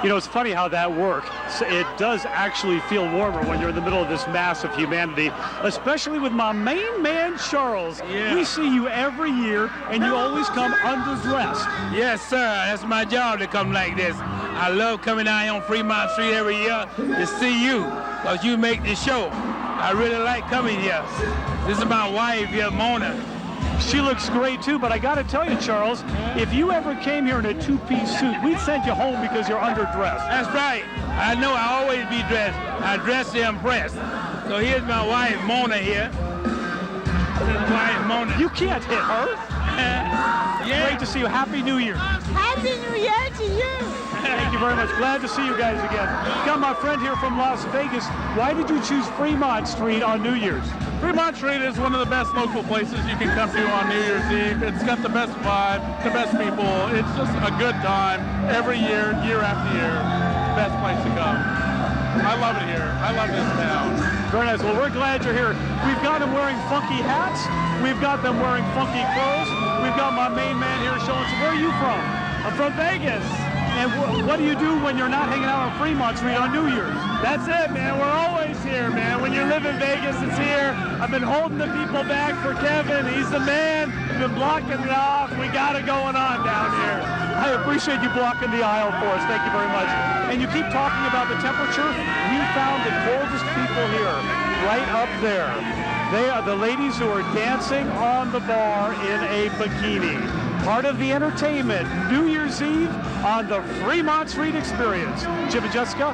Speaker 11: You know, it's funny how that works. It does actually feel warmer when you're in the middle of this mass of humanity, especially with my main man, Charles.
Speaker 20: Yeah.
Speaker 11: We see you every year, and you always come underdressed.
Speaker 20: Yes, sir. That's my job to come like this. I love coming out here on Fremont Street every year to see you, because you make the show. I really like coming here. This is my wife here, Mona.
Speaker 11: She looks great too, but I got to tell you, Charles, if you ever came here in a two-piece suit, we'd send you home because you're underdressed.
Speaker 20: That's right. I know I always be dressed. I dress to impress. So here's my wife, Mona here. This is wife, Mona.
Speaker 11: You can't hit her.
Speaker 20: Yeah.
Speaker 11: Great to see you. Happy New Year.
Speaker 13: Happy New Year to you.
Speaker 11: Thank you very much. Glad to see you guys again. Got my friend here from Las Vegas. Why did you choose Fremont Street on New Year's?
Speaker 20: Fremont Street is one of the best local places you can come to on New Year's Eve. It's got the best vibe, the best people. It's just a good time every year, year after year. Best place to come. I love it here. I love this town.
Speaker 11: Very nice. Well, we're glad you're here. We've got them wearing funky hats. We've got them wearing funky clothes. We've got my main man here showing us. Where are you from?
Speaker 20: I'm from Vegas.
Speaker 11: And what do you do when you're not hanging out on Fremont Street on New Year's?
Speaker 20: That's it, man. We're always here, man. When you live in Vegas, it's here. I've been holding the people back for Kevin. He's the man. We've been blocking it off. We got it going on down here.
Speaker 11: I appreciate you blocking the aisle for us. Thank you very much. And you keep talking about the temperature. We found the coldest people here, right up there. They are the ladies who are dancing on the bar in a bikini. Part of the entertainment, New Year's Eve on the Fremont Street Experience. Jim and Jessica.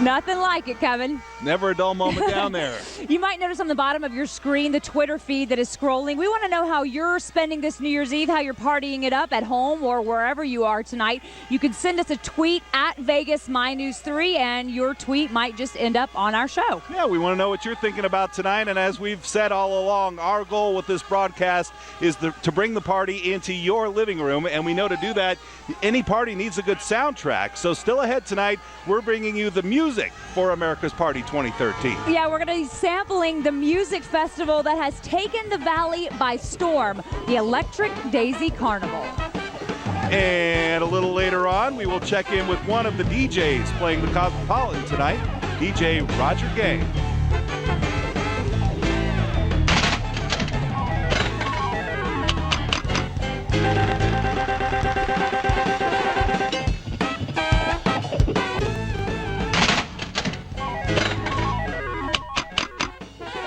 Speaker 3: Nothing like it, Kevin.
Speaker 2: Never a dull moment down there.
Speaker 3: You might notice on the bottom of your screen the Twitter feed that is scrolling. We want to know how you're spending this New Year's Eve, how you're partying it up at home or wherever you are tonight. You can send us a tweet at Vegas My News 3, and your tweet might just end up on our show.
Speaker 2: Yeah, we want to know what you're thinking about tonight, and as we've said all along, our goal with this broadcast is to bring the party into your living room, and we know to do that, any party needs a good soundtrack. So still ahead tonight, we're bringing you the music for America's Party 2013.
Speaker 3: Yeah, we're going to be sampling the music festival that has taken the Valley by storm, the Electric Daisy Carnival.
Speaker 2: And a little later on, we will check in with one of the DJs playing the Cosmopolitan tonight, DJ Roger Gang.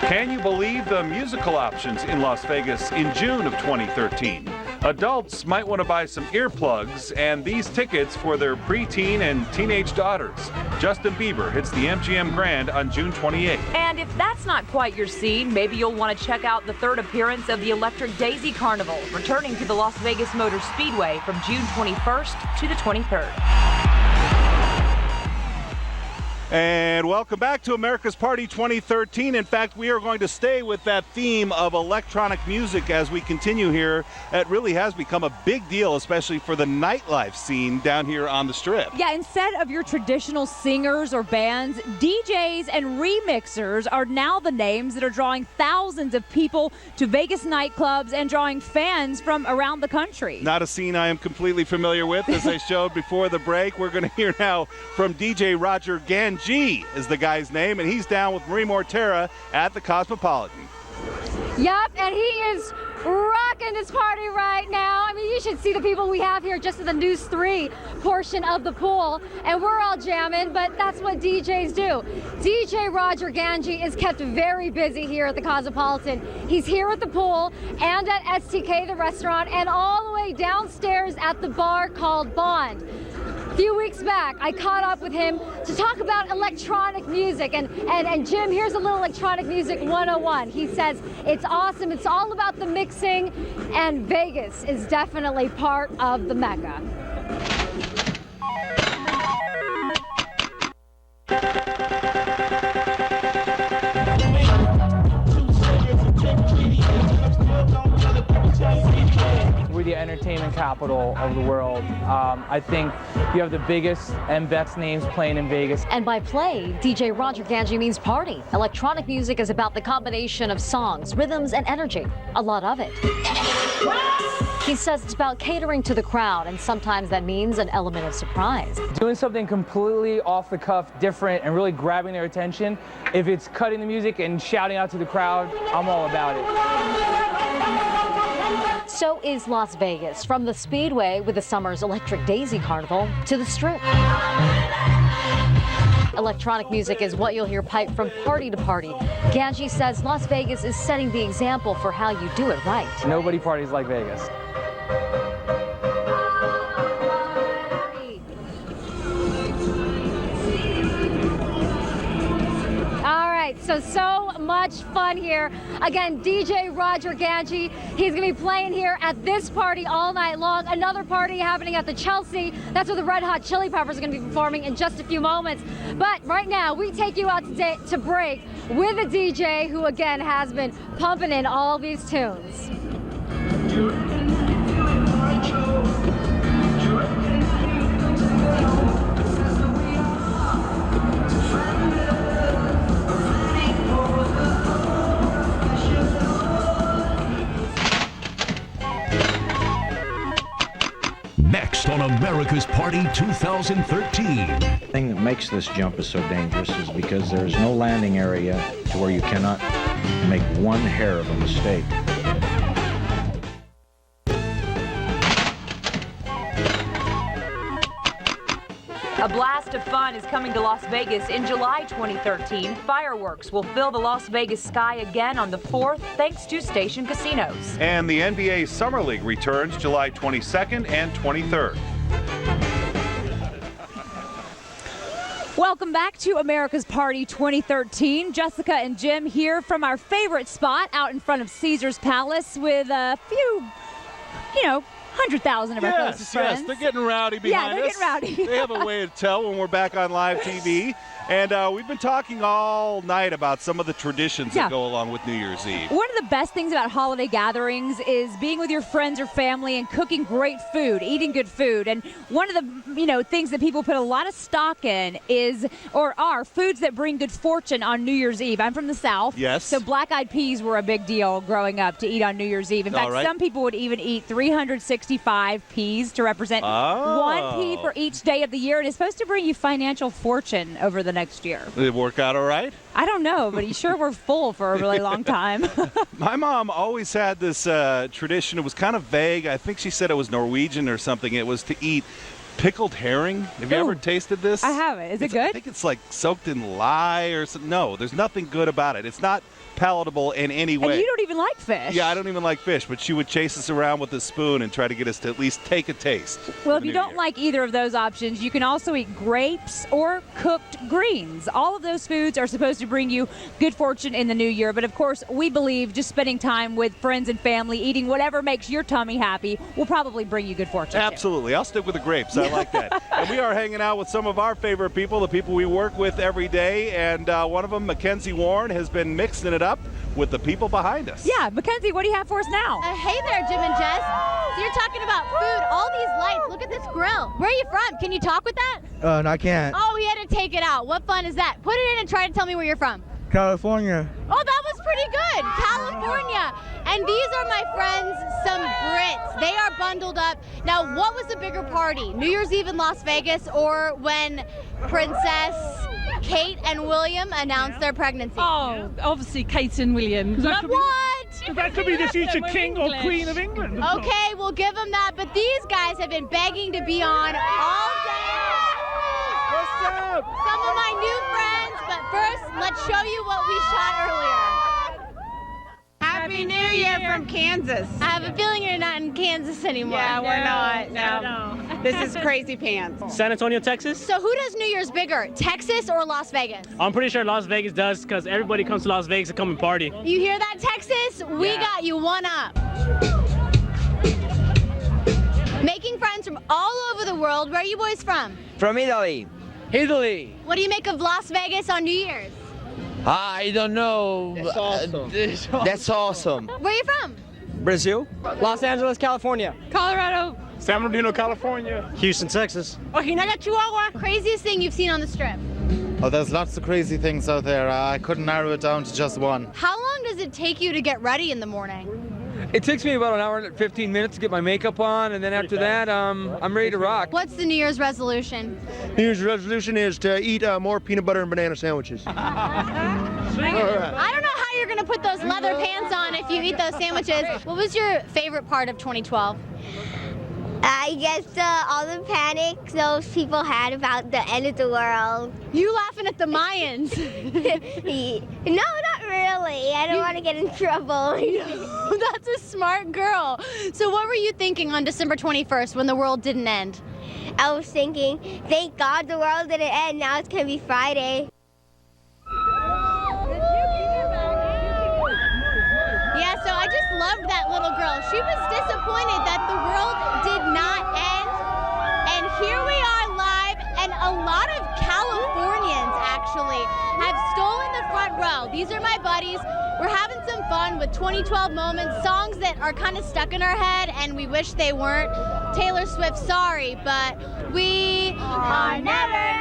Speaker 4: Can you believe the musical options in Las Vegas in June of 2013? Adults might want to buy some earplugs and these tickets for their preteen and teenage daughters. Justin Bieber hits the MGM Grand on June 28th.
Speaker 15: And if that's not quite your scene, maybe you'll want to check out the third appearance of the Electric Daisy Carnival, returning to the Las Vegas Motor Speedway from June 21st to the 23rd.
Speaker 2: And welcome back to America's Party 2013. In fact, we are going to stay with that theme of electronic music as we continue here. It really has become a big deal, especially for the nightlife scene down here on the Strip.
Speaker 3: Yeah, instead of your traditional singers or bands, DJs and remixers are now the names that are drawing thousands of people to Vegas nightclubs and drawing fans from around the country.
Speaker 2: Not a scene I am completely familiar with, as I showed before the break. We're going to hear now from DJ Roger Ganji is the guy's name, and he's down with Marie Mortera at the Cosmopolitan.
Speaker 7: Yep, and he is rocking this party right now. I mean, you should see the people we have here just at the News 3 portion of the pool, and we're all jamming, but that's what DJs do. DJ Roger Ganji is kept very busy here at the Cosmopolitan. He's here at the pool and at STK, the restaurant, and all the way downstairs at the bar called Bond. A few weeks back, I caught up with him to talk about electronic music. And Jim, here's a little electronic music 101. He says it's awesome, it's all about the mixing, and Vegas is definitely part of the Mecca.
Speaker 19: We're the entertainment capital of the world. I think you have the biggest and best names playing in Vegas.
Speaker 10: And by play, DJ Roger Ganji means party. Electronic music is about the combination of songs, rhythms, and energy. A lot of it. He says it's about catering to the crowd, and sometimes that means an element of surprise.
Speaker 19: Doing something completely off the cuff, different, and really grabbing their attention. If it's cutting the music and shouting out to the crowd, I'm all about it.
Speaker 10: So is Las Vegas, from the Speedway with the summer's Electric Daisy Carnival to the Strip. Electronic music is what you'll hear piped from party to party. Ganji says Las Vegas is setting the example for how you do it right.
Speaker 19: Nobody parties like Vegas.
Speaker 7: So much fun here. Again, DJ Roger Ganji, he's going to be playing here at this party all night long. Another party happening at the Chelsea. That's where the Red Hot Chili Peppers are going to be performing in just a few moments. But right now, we take you out today to break with a DJ who, again, has been pumping in all these tunes.
Speaker 14: Next on America's Party 2013.
Speaker 21: The thing that makes this jump is so dangerous is because there is no landing area to where you cannot make one hair of a mistake.
Speaker 15: A blast of fun is coming to Las Vegas in July 2013. Fireworks will fill the Las Vegas sky again on the 4th, thanks to Station Casinos.
Speaker 4: And the NBA Summer League returns July 22nd and 23rd.
Speaker 3: Welcome back to America's Party 2013. Jessica and Jim here from our favorite spot out in front of Caesar's Palace with a few, 100,000 of our closest friends.
Speaker 2: Yes, they're getting rowdy behind us.
Speaker 3: Yeah, they're getting rowdy.
Speaker 2: They have a way to tell when we're back on live TV. And we've been talking all night about some of the traditions that go along with New Year's Eve.
Speaker 3: One of the best things about holiday gatherings is being with your friends or family and cooking great food, eating good food. And one of the things that people put a lot of stock in are foods that bring good fortune on New Year's Eve. I'm from the South.
Speaker 2: Yes.
Speaker 3: So black-eyed peas were a big deal growing up to eat on New Year's Eve. In fact, some people would even eat 365 peas to represent one pea for each day of the year. And it's supposed to bring you financial fortune over the next year.
Speaker 2: Did it work out all right?
Speaker 3: I don't know, but you sure were full for a really long time.
Speaker 2: My mom always had this tradition. It was kind of vague. I think she said it was Norwegian or something. It was to eat pickled herring. Have you ever tasted this?
Speaker 3: I haven't. Is it good?
Speaker 2: I think it's like soaked in lye or something. No, there's nothing good about it. It's not palatable in any way.
Speaker 3: And you don't even like fish.
Speaker 2: Yeah, I don't even like fish, but she would chase us around with a spoon and try to get us to at least take a taste.
Speaker 3: Well, if you don't like either of those options, you can also eat grapes or cooked greens. All of those foods are supposed to bring you good fortune in the new year. But of course, we believe just spending time with friends and family, eating whatever makes your tummy happy, will probably bring you good fortune.
Speaker 2: Absolutely. I'll stick with the grapes. I like that. And we are hanging out with some of our favorite people, the people we work with every day. And one of them, Mackenzie Warren, has been mixing it up with the people behind us.
Speaker 3: Yeah, Mackenzie, what do you have for us now?
Speaker 9: Hey there, Jim and Jess. So you're talking about food, all these lights. Look at this grill. Where are you from? Can you talk with that?
Speaker 17: No, I can't.
Speaker 9: Oh, he had to take it out. What fun is that? Put it in and try to tell me where you're from.
Speaker 17: California.
Speaker 9: Oh, that was pretty good. California. And these are my friends, some Brits. They are bundled up. Now, what was the bigger party? New Year's Eve in Las Vegas or when Princess Kate and William announced their pregnancy?
Speaker 13: Oh, obviously Kate and William.
Speaker 9: What?
Speaker 13: That could be the future king or queen of England.
Speaker 9: Okay, we'll give them that. But these guys have been begging to be on all day.
Speaker 17: What's up?
Speaker 9: Some of my new friends, but first, let's show you what we shot earlier.
Speaker 13: Happy New Year from Kansas.
Speaker 9: I have a feeling you're not in Kansas anymore.
Speaker 13: Yeah, we're not. No. This is Crazy Pants.
Speaker 18: San Antonio, Texas?
Speaker 9: So who does New Year's bigger, Texas or Las Vegas?
Speaker 18: I'm pretty sure Las Vegas does because everybody comes to Las Vegas to come and party.
Speaker 9: You hear that, Texas? We got you one up. Making friends from all over the world. Where are you boys from?
Speaker 8: From Italy. Italy.
Speaker 9: What do you make of Las Vegas on New Year's?
Speaker 8: I don't know.
Speaker 17: That's awesome.
Speaker 8: That's awesome.
Speaker 9: Where are you from?
Speaker 8: Brazil.
Speaker 13: Los Angeles, California. Colorado.
Speaker 18: San Bernardino, California. Houston, Texas.
Speaker 13: Ojinaga, Chihuahua.
Speaker 9: Craziest thing you've seen on the Strip?
Speaker 22: Oh, there's lots of crazy things out there. I couldn't narrow it down to just one.
Speaker 9: How long does it take you to get ready in the morning?
Speaker 19: It takes me about an hour and 15 minutes to get my makeup on, and then after that, I'm ready to rock.
Speaker 9: What's the New Year's resolution?
Speaker 23: New Year's resolution is to eat more peanut butter and banana sandwiches.
Speaker 9: I don't know how you're going to put those leather pants on if you eat those sandwiches. What was your favorite part of 2012?
Speaker 24: I guess all the panic those people had about the end of the world.
Speaker 9: You laughing at the Mayans?
Speaker 24: No, not really. I don't want to get in trouble.
Speaker 9: That's a smart girl. So what were you thinking on December 21st when the world didn't end?
Speaker 24: I was thinking, thank God the world didn't end. Now it's going to be Friday.
Speaker 9: Yeah, so I just loved that little girl. She was disappointed that the world did not end. And here we are live, and a lot of Californians actually have stolen the front row. These are my buddies. We're having some fun with 2012 moments, songs that are kind of stuck in our head and we wish they weren't. Taylor Swift, sorry, but we are never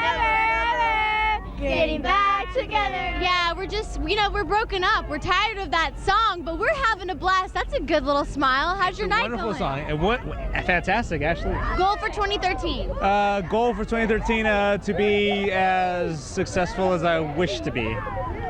Speaker 9: getting back together. Yeah, we're just, we're broken up. We're tired of that song, but we're having a blast. That's a good little smile. How's your night
Speaker 18: Wonderful
Speaker 9: going?
Speaker 18: song. It went fantastic, actually.
Speaker 9: Goal for 2013?
Speaker 18: Goal for 2013 to be as successful as I wish to be.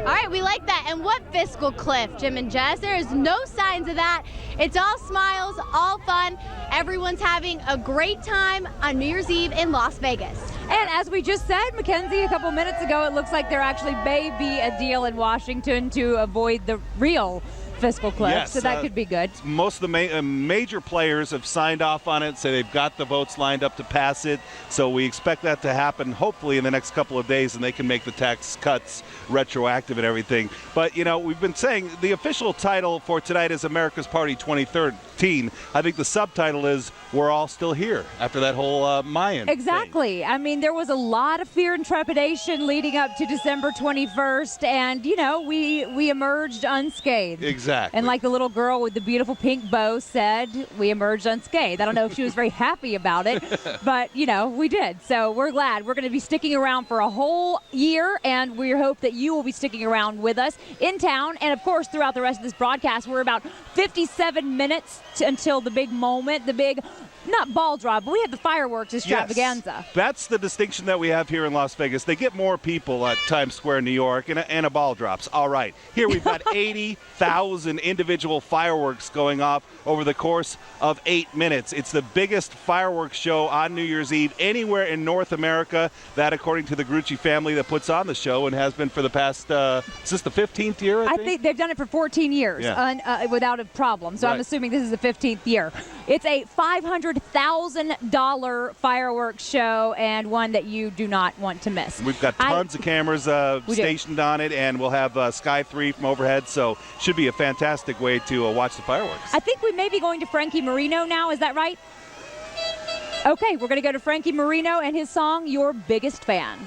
Speaker 9: All right, we like that. And what fiscal cliff, Jim and Jess? There is no signs of that. It's all smiles, all fun. Everyone's having a great time on New Year's Eve in Las Vegas.
Speaker 3: And as we just said, Mackenzie, a couple minutes ago, it looks like there actually may be a deal in Washington to avoid the real fiscal cliff,
Speaker 2: Yes,
Speaker 3: so that could be good.
Speaker 2: Most of the major players have signed off on it, so they've got the votes lined up to pass it. So we expect that to happen hopefully in the next couple of days, and they can make the tax cuts retroactive and everything. But, we've been saying the official title for tonight is America's Party 2013. I think the subtitle is We're All Still Here after that whole Mayan
Speaker 3: Exactly.
Speaker 2: thing.
Speaker 3: I mean, there was a lot of fear and trepidation leading up to December 21st, and, we emerged unscathed.
Speaker 2: Exactly.
Speaker 3: And like the little girl with the beautiful pink bow said, we emerged unscathed. I don't know if she was very happy about it, but, we did. So we're glad. We're going to be sticking around for a whole year, and we hope that you will be sticking around with us in town. And, of course, throughout the rest of this broadcast, we're about 57 minutes until the big moment, the big, not ball drop, but we have the fireworks extravaganza.
Speaker 2: Yes. That's the distinction that we have here in Las Vegas. They get more people at Times Square, New York, and a ball drops. All right. Here we've got 80,000 individual fireworks going off over the course of 8 minutes. It's the biggest fireworks show on New Year's Eve anywhere in North America. That, according to the Grucci family that puts on the show and has been for the past, is this the 15th year, I think?
Speaker 3: They've done it for 14 years without a problem. So I'm assuming this is the 15th year. It's a $500,000 fireworks show and one that you do not want to miss.
Speaker 2: We've got tons of cameras stationed on it, and we'll have Sky 3 from overhead, so should be a fantastic way to watch the fireworks.
Speaker 3: I think we may be going to Frankie Marino now. Is that right? Okay, we're going to go to Frankie Marino and his song, Your Biggest Fan.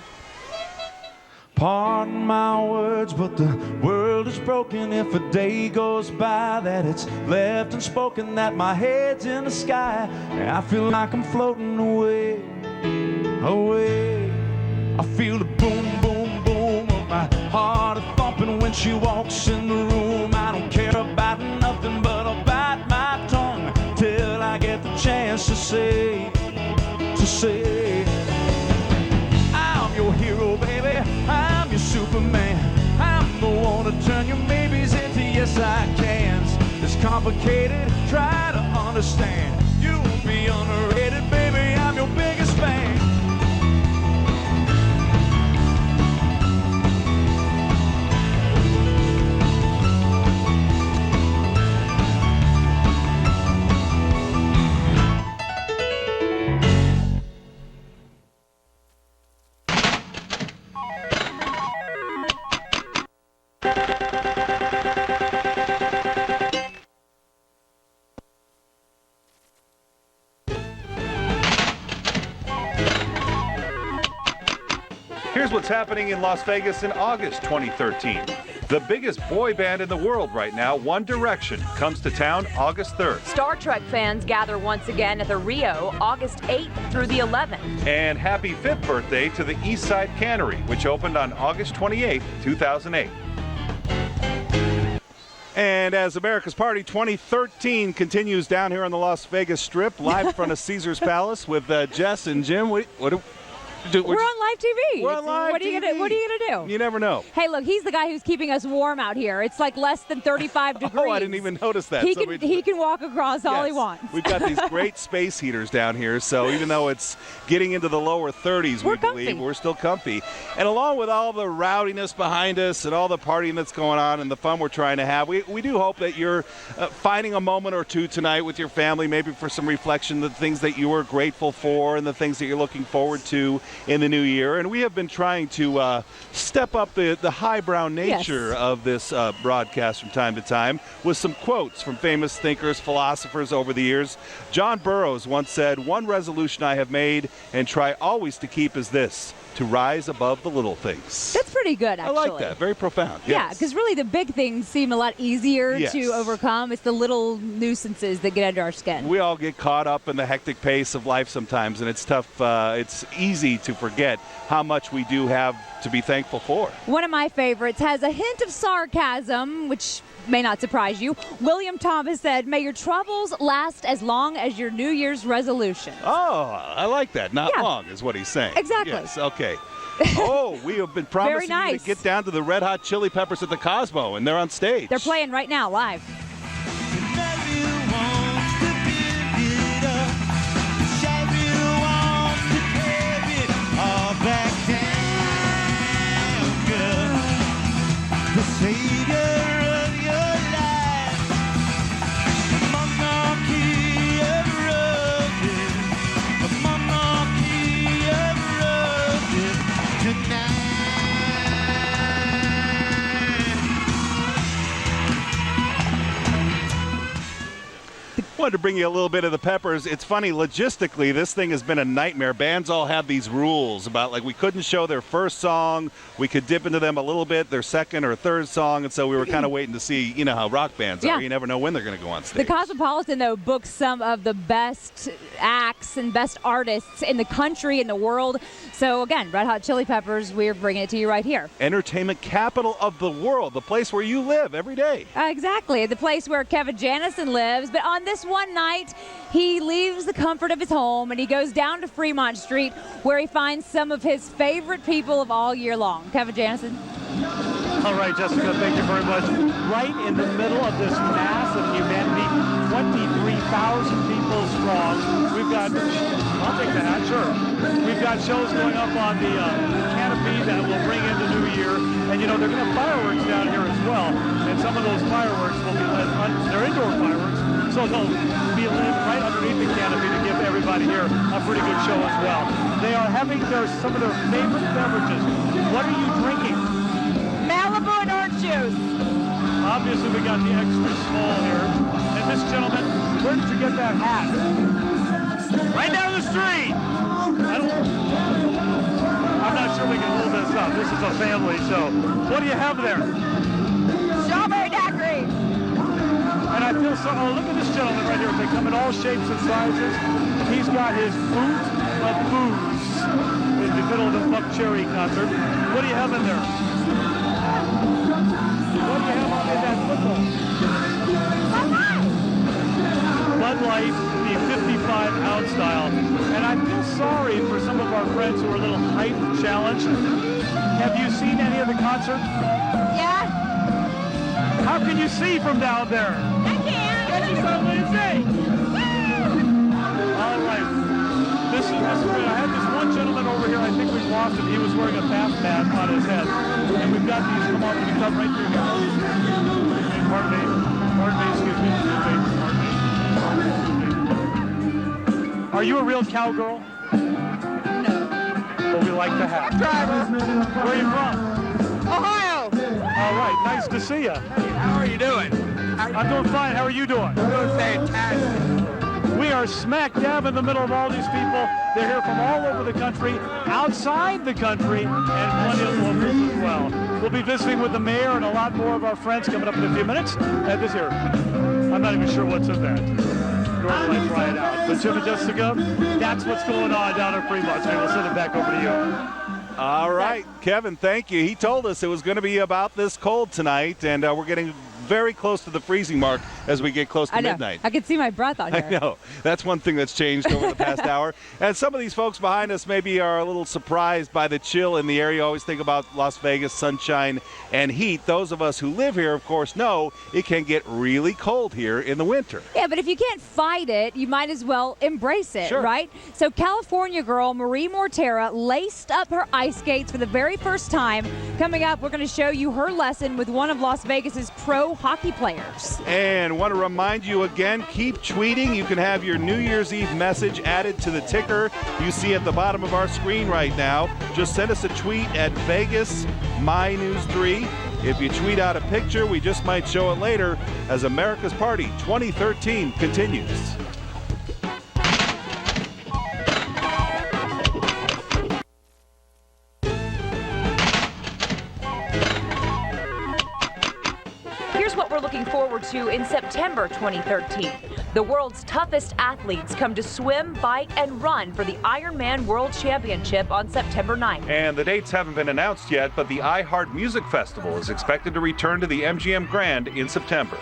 Speaker 5: Pardon my words, but the world is broken if a day goes by that it's left unspoken, that my head's in the sky. I feel like I'm floating away, away. I feel the boom, boom, boom of my heart thumping when she walks in the room. I don't care about nothing but I'll bite my tongue till I get the chance to say, I'm your hero, baby, I'm your Superman. I'm the one to turn your maybes into yes I cans. It's complicated, try to understand. You won't be underrated, baby, I'm your biggest fan.
Speaker 4: Here's what's happening in Las Vegas in August 2013. The biggest boy band in the world right now, One Direction, comes to town August 3rd.
Speaker 15: Star Trek fans gather once again at the Rio August 8th through the 11th.
Speaker 4: And happy 5th birthday to the Eastside Cannery, which opened on August 28th, 2008.
Speaker 2: And as America's Party 2013 continues down here on the Las Vegas Strip, live in front of Caesar's Palace with Jess and Jim. We're on
Speaker 3: live TV.
Speaker 2: We're on live
Speaker 3: What are you gonna do?
Speaker 2: You never know.
Speaker 3: Hey, look, he's the guy who's keeping us warm out here. It's like less than 35 degrees.
Speaker 2: Oh, I didn't even notice that.
Speaker 3: He can walk across all he wants.
Speaker 2: We've got these great space heaters down here, so even though it's getting into the lower 30s, we believe, we're still comfy. And along with all the rowdiness behind us and all the partying that's going on and the fun we're trying to have, we do hope that you're finding a moment or two tonight with your family, maybe for some reflection, the things that you were grateful for and the things that you're looking forward to in the new year. And we have been trying to step up the highbrow nature of this broadcast from time to time with some quotes from famous thinkers, philosophers over the years. John Burroughs once said, "One resolution I have made and try always to keep is this, to rise above the little things."
Speaker 3: That's pretty good, actually.
Speaker 2: I like that. Very profound.
Speaker 3: Yeah, because really the big things seem a lot easier to overcome. It's the little nuisances that get under our skin.
Speaker 2: We all get caught up in the hectic pace of life sometimes, and it's tough. It's easy to forget how much we do have to be thankful for.
Speaker 3: One of my favorites has a hint of sarcasm, which may not surprise you. William Thomas said, "May your troubles last as long as your New Year's resolution."
Speaker 2: Oh, I like that. Not long is what he's saying.
Speaker 3: Exactly.
Speaker 2: Yes, okay. Oh, we have been promising you to get down to the Red Hot Chili Peppers at the Cosmo, and they're on stage.
Speaker 3: They're playing right now, live.
Speaker 2: Wanted to bring you a little bit of the Peppers. It's funny, logistically, this thing has been a nightmare. Bands all have these rules about, like, we couldn't show their first song. We could dip into them a little bit, their second or third song, and so we were kind of waiting to see, you know, how rock bands are. You never know when they're going to go on stage.
Speaker 3: The Cosmopolitan, though, books some of the best acts and best artists in the country, in the world. So, again, Red Hot Chili Peppers, we're bringing it to you right here.
Speaker 2: Entertainment capital of the world, the place where you live every day.
Speaker 3: Exactly, the place where Kevin Janison lives. But on this one night, he leaves the comfort of his home and he goes down to Fremont Street, where he finds some of his favorite people of all year long. Kevin Janison.
Speaker 11: All right, Jessica, thank you very much. Right in the middle of this mass of humanity, 23,000 people strong. We've got, I'll take that, sure. We've got shows going up on the canopy that will bring in the new year. And, you know, they're going to have fireworks down here as well. And some of those fireworks will be lit, they're indoor fireworks, so they'll be lit right underneath the canopy to give everybody here a pretty good show as well. They are having some of their favorite beverages. What are you drinking?
Speaker 13: Malibu and orange juice.
Speaker 11: Obviously, we got the extra small here. And this gentleman, where did you get that hat? right down the street. I'm not sure we can hold this up. This is a family show. What do you have there?
Speaker 1: Strawberry daiquiri.
Speaker 11: And I feel so, oh, look at this gentleman right here. They come in all shapes and sizes. He's got his boot of booze in the middle of the Buck Cherry concert. What do you have in there? What do you have on in that football? Bud Light, the 55-ounce style. And I feel sorry for some of our friends who are a little height challenged. Have you seen any of the concert?
Speaker 1: Yeah.
Speaker 11: How can you see from down there?
Speaker 1: I can.
Speaker 11: Get yourself in see. All right. This is great. I had this one gentleman over here. I think we've lost him. He was wearing a bath mat on his head. And we've got these. Come on, we can come right through here. Pardon me. Excuse me. Are you a real cowgirl?
Speaker 1: No.
Speaker 11: But we like the hat. Where are you from?
Speaker 1: Ohio.
Speaker 11: All right. Nice to see you.
Speaker 1: Hey, how are you doing?
Speaker 11: I'm doing fine. How are you doing?
Speaker 1: I'm doing fantastic.
Speaker 11: We are smack dab in the middle of all these people. They're here from all over the country, outside the country, and plenty of locals as well. We'll be visiting with the mayor and a lot more of our friends coming up in a few minutes. And this here, I'm not even sure what's in that. Nor will I try it out. But Jim and Jessica, that's what's going on down at Fremont Street. We'll send it back over to you.
Speaker 2: All right, Kevin, thank you. He told us it was going to be about this cold tonight, and we're getting very close to the freezing mark as we get close to midnight.
Speaker 3: I can see my breath on here.
Speaker 2: I know. That's one thing that's changed over the past hour. And some of these folks behind us maybe are a little surprised by the chill in the area. You always think about Las Vegas, sunshine, and heat. Those of us who live here, of course, know it can get really cold here in the winter.
Speaker 3: Yeah, but if you can't fight it, you might as well embrace it, right? So California girl Marie Mortera laced up her ice skates for the very first time. Coming up, we're going to show you her lesson with one of Las Vegas's pro hockey players.
Speaker 2: And want to remind you again, keep tweeting. You can have your New Year's Eve message added to the ticker you see at the bottom of our screen right now. Just send us a tweet at Vegas My News 3. If you tweet out a picture, we just might show it later as America's Party 2013 continues.
Speaker 15: Here's what we're looking forward to in September 2013. The world's toughest athletes come to swim, bike, and run for the Ironman World Championship on September 9th.
Speaker 4: And the dates haven't been announced yet, but the iHeart Music Festival is expected to return to the MGM Grand in September.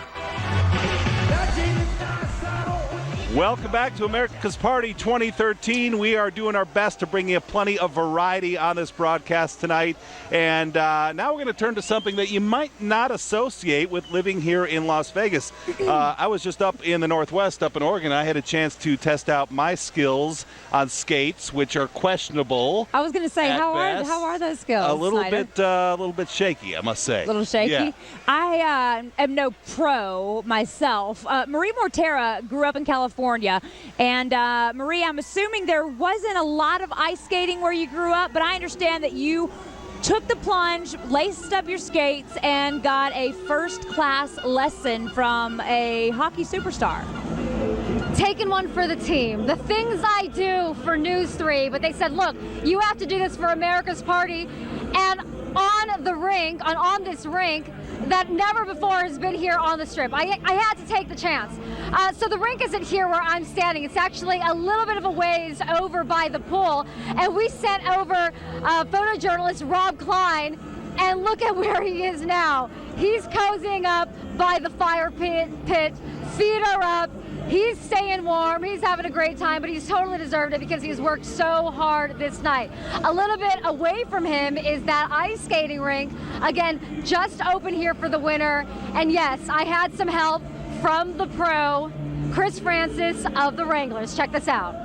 Speaker 2: Welcome back to America's Party 2013. We are doing our best to bring you plenty of variety on this broadcast tonight. And now we're going to turn to something that you might not associate with living here in Las Vegas. I was just up in the Northwest, up in Oregon. I had a chance to test out my skills on skates, which are questionable.
Speaker 3: I was going to say, how are those skills?
Speaker 2: A little bit shaky, I must say.
Speaker 3: A little shaky?
Speaker 2: Yeah.
Speaker 3: I am no pro myself. Marie Mortera grew up in California. And Marie, I'm assuming there wasn't a lot of ice skating where you grew up, but I understand that you took the plunge, laced up your skates, and got a first-class lesson from a hockey superstar.
Speaker 7: Taking one for the team. The things I do for News 3, but they said, look, you have to do this for America's Party. And on the rink, on this rink, that never before has been here on the Strip. I had to take the chance. So the rink isn't here where I'm standing. It's actually a little bit of a ways over by the pool. And we sent over photojournalist Rob Klein, and look at where he is now. He's cozying up by the fire pit, feet are up. He's staying warm, he's having a great time, but he's totally deserved it because he's worked so hard this night. A little bit away from him is that ice skating rink. Again, just open here for the winter. And yes, I had some help from the pro, Chris Francis of the Wranglers. Check this out.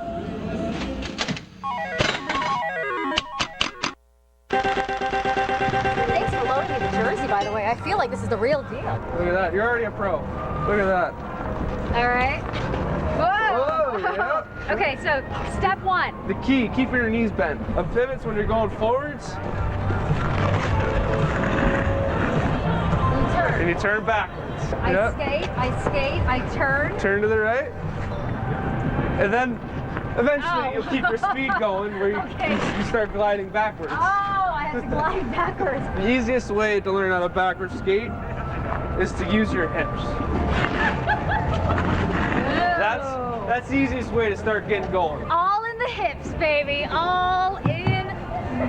Speaker 7: Thanks for loaning me the jersey, by the way. I feel like this is the real deal.
Speaker 19: Look at that. You're already a pro. Look at that.
Speaker 7: All right. Whoa!
Speaker 19: Whoa, yeah.
Speaker 7: Okay, so step one.
Speaker 19: The key, keeping your knees bent. A pivot's when you're going forwards.
Speaker 7: Turn.
Speaker 19: And you turn backwards.
Speaker 7: I skate, I turn.
Speaker 19: Turn to the right. And then Eventually, you'll keep your speed going where you start gliding backwards.
Speaker 7: Oh, I have to glide backwards.
Speaker 19: The easiest way to learn how to backwards skate is to use your hips. That's the easiest way to start getting going.
Speaker 7: All in the hips, baby. All in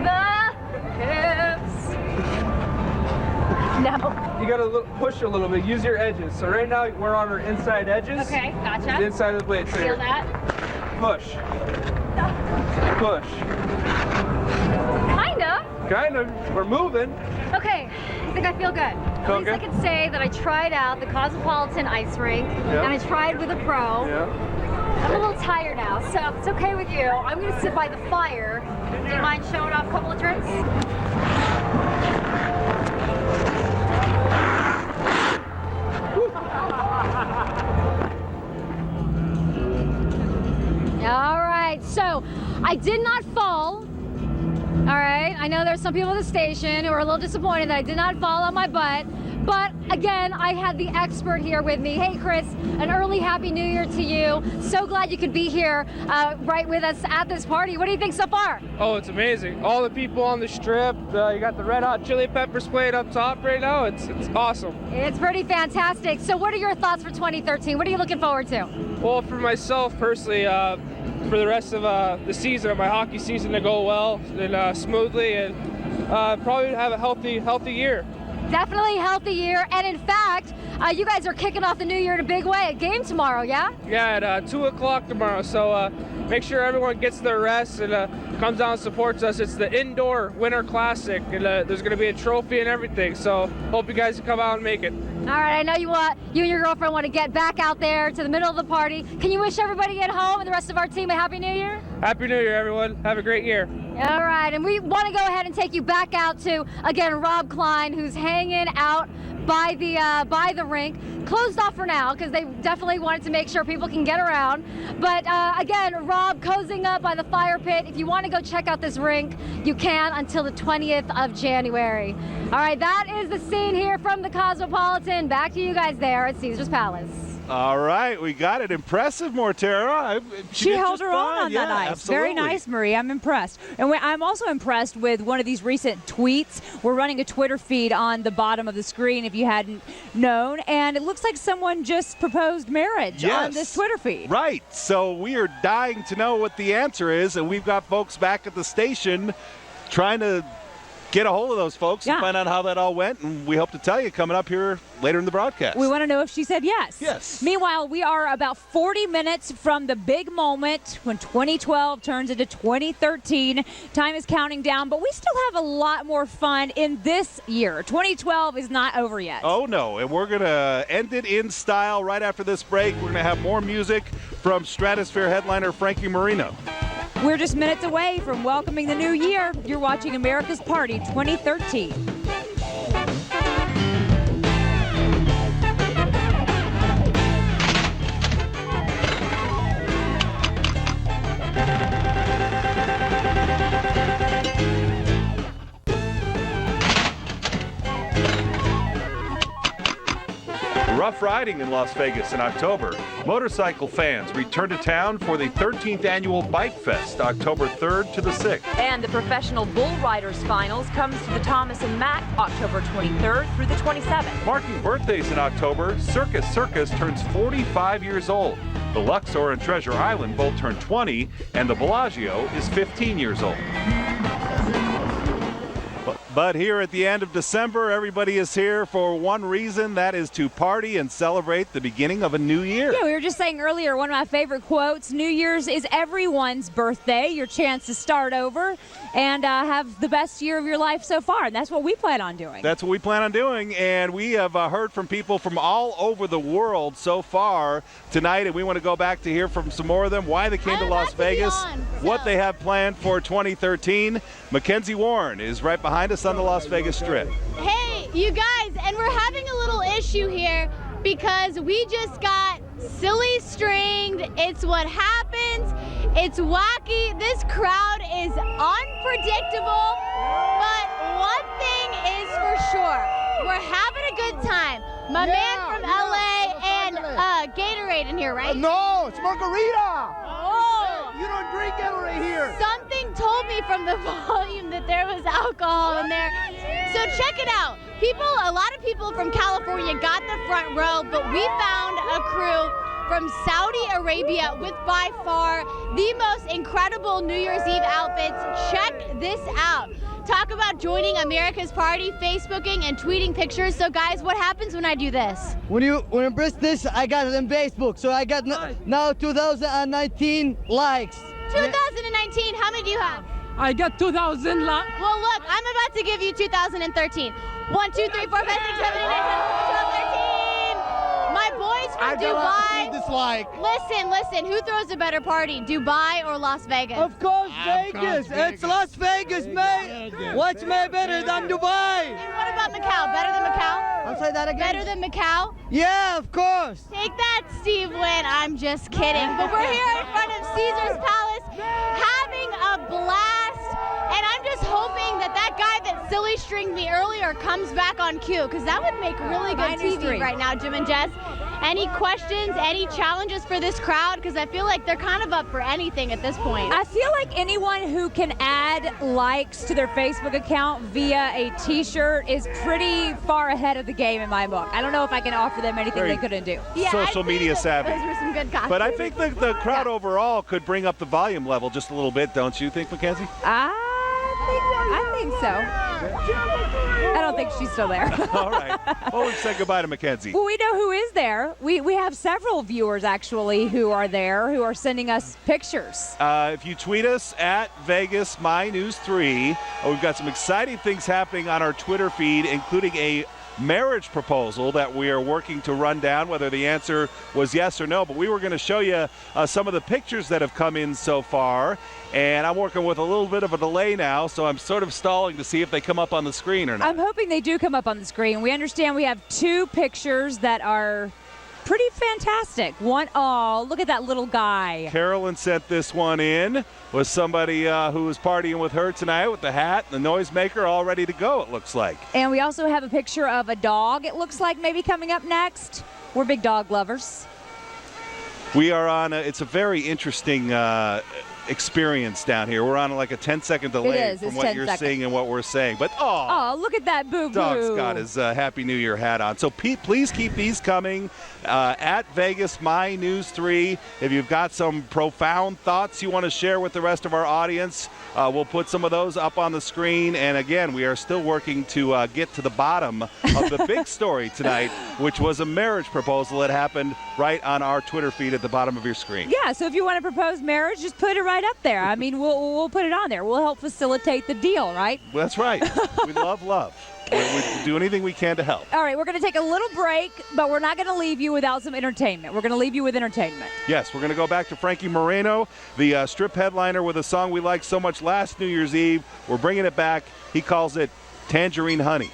Speaker 7: the hips. No.
Speaker 19: You gotta push a little bit. Use your edges. So right now we're on our inside edges.
Speaker 7: Okay, gotcha.
Speaker 19: The inside of the blade.
Speaker 7: Feel that?
Speaker 19: Push. Push. Kind of. We're moving.
Speaker 7: Okay, I think I feel good. At least I can say that I tried out the Cosmopolitan ice rink, and I tried with a pro. I'm a little tired now, so if it's okay with you, I'm going to sit by the fire. Do you mind showing off a couple of tricks? All right, so I did not fall. All right, I know there's some people at the station who are a little disappointed that I did not fall on my butt, but again, I had the expert here with me. Hey, Chris, an early Happy New Year to you. So glad you could be here right with us at this party. What do you think so far?
Speaker 19: Oh, it's amazing. All the people on the strip, you got the red hot chili peppers playing up top right now. It's awesome.
Speaker 7: It's pretty fantastic. So what are your thoughts for 2013? What are you looking forward to?
Speaker 19: Well, for myself personally, for the rest of the season, my hockey season to go well and smoothly, and probably have a healthy year.
Speaker 7: Definitely healthy year, and in fact, you guys are kicking off the new year in a big way. A game tomorrow, yeah?
Speaker 19: Yeah, at 2 o'clock tomorrow, so make sure everyone gets their rest and comes down and supports us. It's the indoor Winter Classic, and there's going to be a trophy and everything, so hope you guys can come out and make it.
Speaker 7: All right, I know you and your girlfriend want to get back out there to the middle of the party. Can you wish everybody at home and the rest of our team a Happy New Year?
Speaker 19: Happy New Year, everyone. Have a great year.
Speaker 7: All right, and we want to go ahead and take you back out to, again, Rob Klein, who's hanging out by the rink. Closed off for now because they definitely wanted to make sure people can get around. But again, Rob cozying up by the fire pit. If you want to go check out this rink, you can until the 20th of January. All right, that is the scene here from the Cosmopolitan. Back to you guys there at Caesar's Palace.
Speaker 2: All right, we got it. Impressive, Mortera.
Speaker 3: She held her own on that ice.
Speaker 2: Absolutely.
Speaker 3: Very nice, Marie. I'm impressed. And I'm also impressed with one of these recent tweets. We're running a Twitter feed on the bottom of the screen if you hadn't known. And it looks like someone just proposed marriage on this Twitter feed.
Speaker 2: Right. So we are dying to know what the answer is. And we've got folks back at the station trying to get a hold of those folks and find out how that all went, and we hope to tell you coming up here later in the broadcast.
Speaker 3: We want to know if she said yes.
Speaker 2: Yes.
Speaker 3: Meanwhile, we are about 40 minutes from the big moment when 2012 turns into 2013. Time is counting down, but we still have a lot more fun in this year. 2012 is not over yet.
Speaker 2: Oh, no, and we're going to end it in style right after this break. We're going to have more music from Stratosphere headliner Frankie Marino.
Speaker 3: We're just minutes away from welcoming the new year. You're watching America's Party 2013.
Speaker 4: Rough riding in Las Vegas in October. Motorcycle fans return to town for the 13th annual Bike Fest, October 3rd to the 6th.
Speaker 15: And the Professional Bull Riders Finals comes to the Thomas and Mack October 23rd through the 27th.
Speaker 4: Marking birthdays in October, Circus Circus turns 45 years old. The Luxor and Treasure Island both turn 20, and the Bellagio is 15 years old.
Speaker 2: But here at the end of December, everybody is here for one reason, that is to party and celebrate the beginning of a new year.
Speaker 3: Yeah, we were just saying earlier, one of my favorite quotes, New Year's is everyone's birthday, your chance to start over and have the best year of your life so far. And that's what we plan on doing.
Speaker 2: That's what we plan on doing, and we have heard from people from all over the world so far tonight, and we want to go back to hear from some more of them, why they came to Las Vegas, what they have planned for 2013. Mackenzie Warren is right behind us on the Las Vegas Strip.
Speaker 9: Hey, you guys, and we're having a little issue here because we just got silly stringed. It's what happens. It's wacky. This crowd is unpredictable, but one thing is for sure. We're having a good time. My man from LA and Gatorade in here, right?
Speaker 23: No, it's margarita.
Speaker 9: Oh,
Speaker 6: You don't drink Evelry here.
Speaker 9: Something told me from the volume that there was alcohol in there. So check it out. A lot of people from California got the front row, but we found a crew from Saudi Arabia with by far the most incredible New Year's Eve outfits. Check this out. Talk about joining America's party, Facebooking and tweeting pictures. So guys, what happens when I do this?
Speaker 6: When you press this, I got it on Facebook. So I got now 2019 likes.
Speaker 9: 2019, how many do you have?
Speaker 18: I got 2,000 likes.
Speaker 9: Well, look, I'm about to give you 2013. 1, 2, 3, 4, 5, 6, 7, 8, 9, 10, 12, 13. My boys from Dubai. Listen, who throws a better party, Dubai or Las Vegas?
Speaker 6: Of course, Vegas. It's Las Vegas, mate. What's better than Dubai?
Speaker 9: And what about Macau? Better than Macau?
Speaker 6: I'll say that again.
Speaker 9: Better than Macau?
Speaker 6: Yeah, of course.
Speaker 9: Take that, Steve Wynn. I'm just kidding. But we're here in front of Caesar's Palace having a blast. And I'm just hoping that guy that silly stringed me earlier comes back on cue, because that would make really good TV right now, Jim and Jess. Any questions, any challenges for this crowd? Because I feel like they're kind of up for anything at this point.
Speaker 3: I feel like anyone who can add likes to their Facebook account via a t-shirt is pretty far ahead of the game in my book. I don't know if I can offer them anything they couldn't do.
Speaker 9: Yeah,
Speaker 2: social media savvy.
Speaker 9: Those were some good costumes.
Speaker 2: But I think the crowd overall could bring up the volume level just a little bit, don't you think, Mackenzie?
Speaker 3: I think so. I don't think she's still there.
Speaker 2: All right. Well, we've said goodbye to Mackenzie.
Speaker 3: Well, we know who is there. We have several viewers, actually, who are there, who are sending us pictures.
Speaker 2: If you tweet us at Vegas MyNews3, we've got some exciting things happening on our Twitter feed, including a marriage proposal that we are working to run down, whether the answer was yes or no. But we were going to show you some of the pictures that have come in so far. And I'm working with a little bit of a delay now, so I'm sort of stalling to see if they come up on the screen or not.
Speaker 3: I'm hoping they do come up on the screen. We understand we have two pictures that are pretty fantastic. One, oh, look at that little guy.
Speaker 2: Carolyn sent this one in with somebody who was partying with her tonight with the hat and the noisemaker all ready to go, it looks like.
Speaker 3: And we also have a picture of a dog, it looks like, maybe coming up next. We're big dog lovers.
Speaker 2: We are on it's a very interesting experience down here. We're on like a 10-second delay from what you're seeing and what we're saying. But
Speaker 3: oh, look at that boo-boo.
Speaker 2: Dog's got his Happy New Year hat on. So please keep these coming at Vegas MyNews3. If you've got some profound thoughts you want to share with the rest of our audience, we'll put some of those up on the screen. And again, we are still working to get to the bottom of the big story tonight, which was a marriage proposal that happened right on our Twitter feed at the bottom of your screen.
Speaker 3: Yeah, so if you want to propose marriage, just put it right up there. I mean, we'll put it on there. We'll help facilitate the deal, right?
Speaker 2: Well, that's right. We love love. We do anything we can to help.
Speaker 3: All right, we're going to take a little break, but we're not going to leave you without some entertainment. We're going to leave you with entertainment.
Speaker 2: Yes, we're going to go back to Frankie Moreno, the strip headliner with a song we liked so much last New Year's Eve. We're bringing it back. He calls it Tangerine Honey.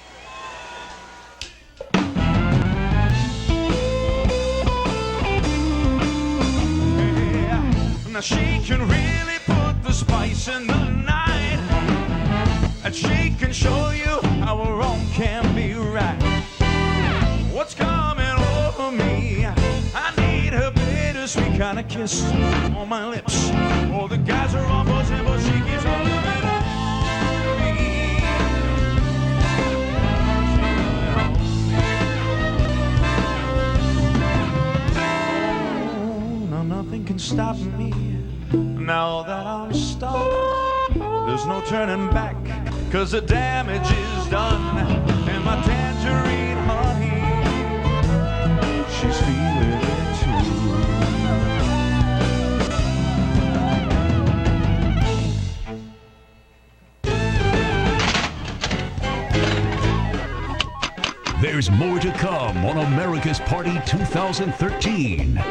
Speaker 5: Now she can really put the spice in the night, and she can show you how wrong can be right. What's coming over me? I need her bittersweet kind of kiss on my lips. Oh, the guys are all buzzing, but she keeps on living on me. Oh, now nothing can stop me. Now that I'm stopped, there's no turning back, 'cause the damage is done. And my tangerine honey, she's feeling
Speaker 14: it too. There's more to come on America's Party 2013.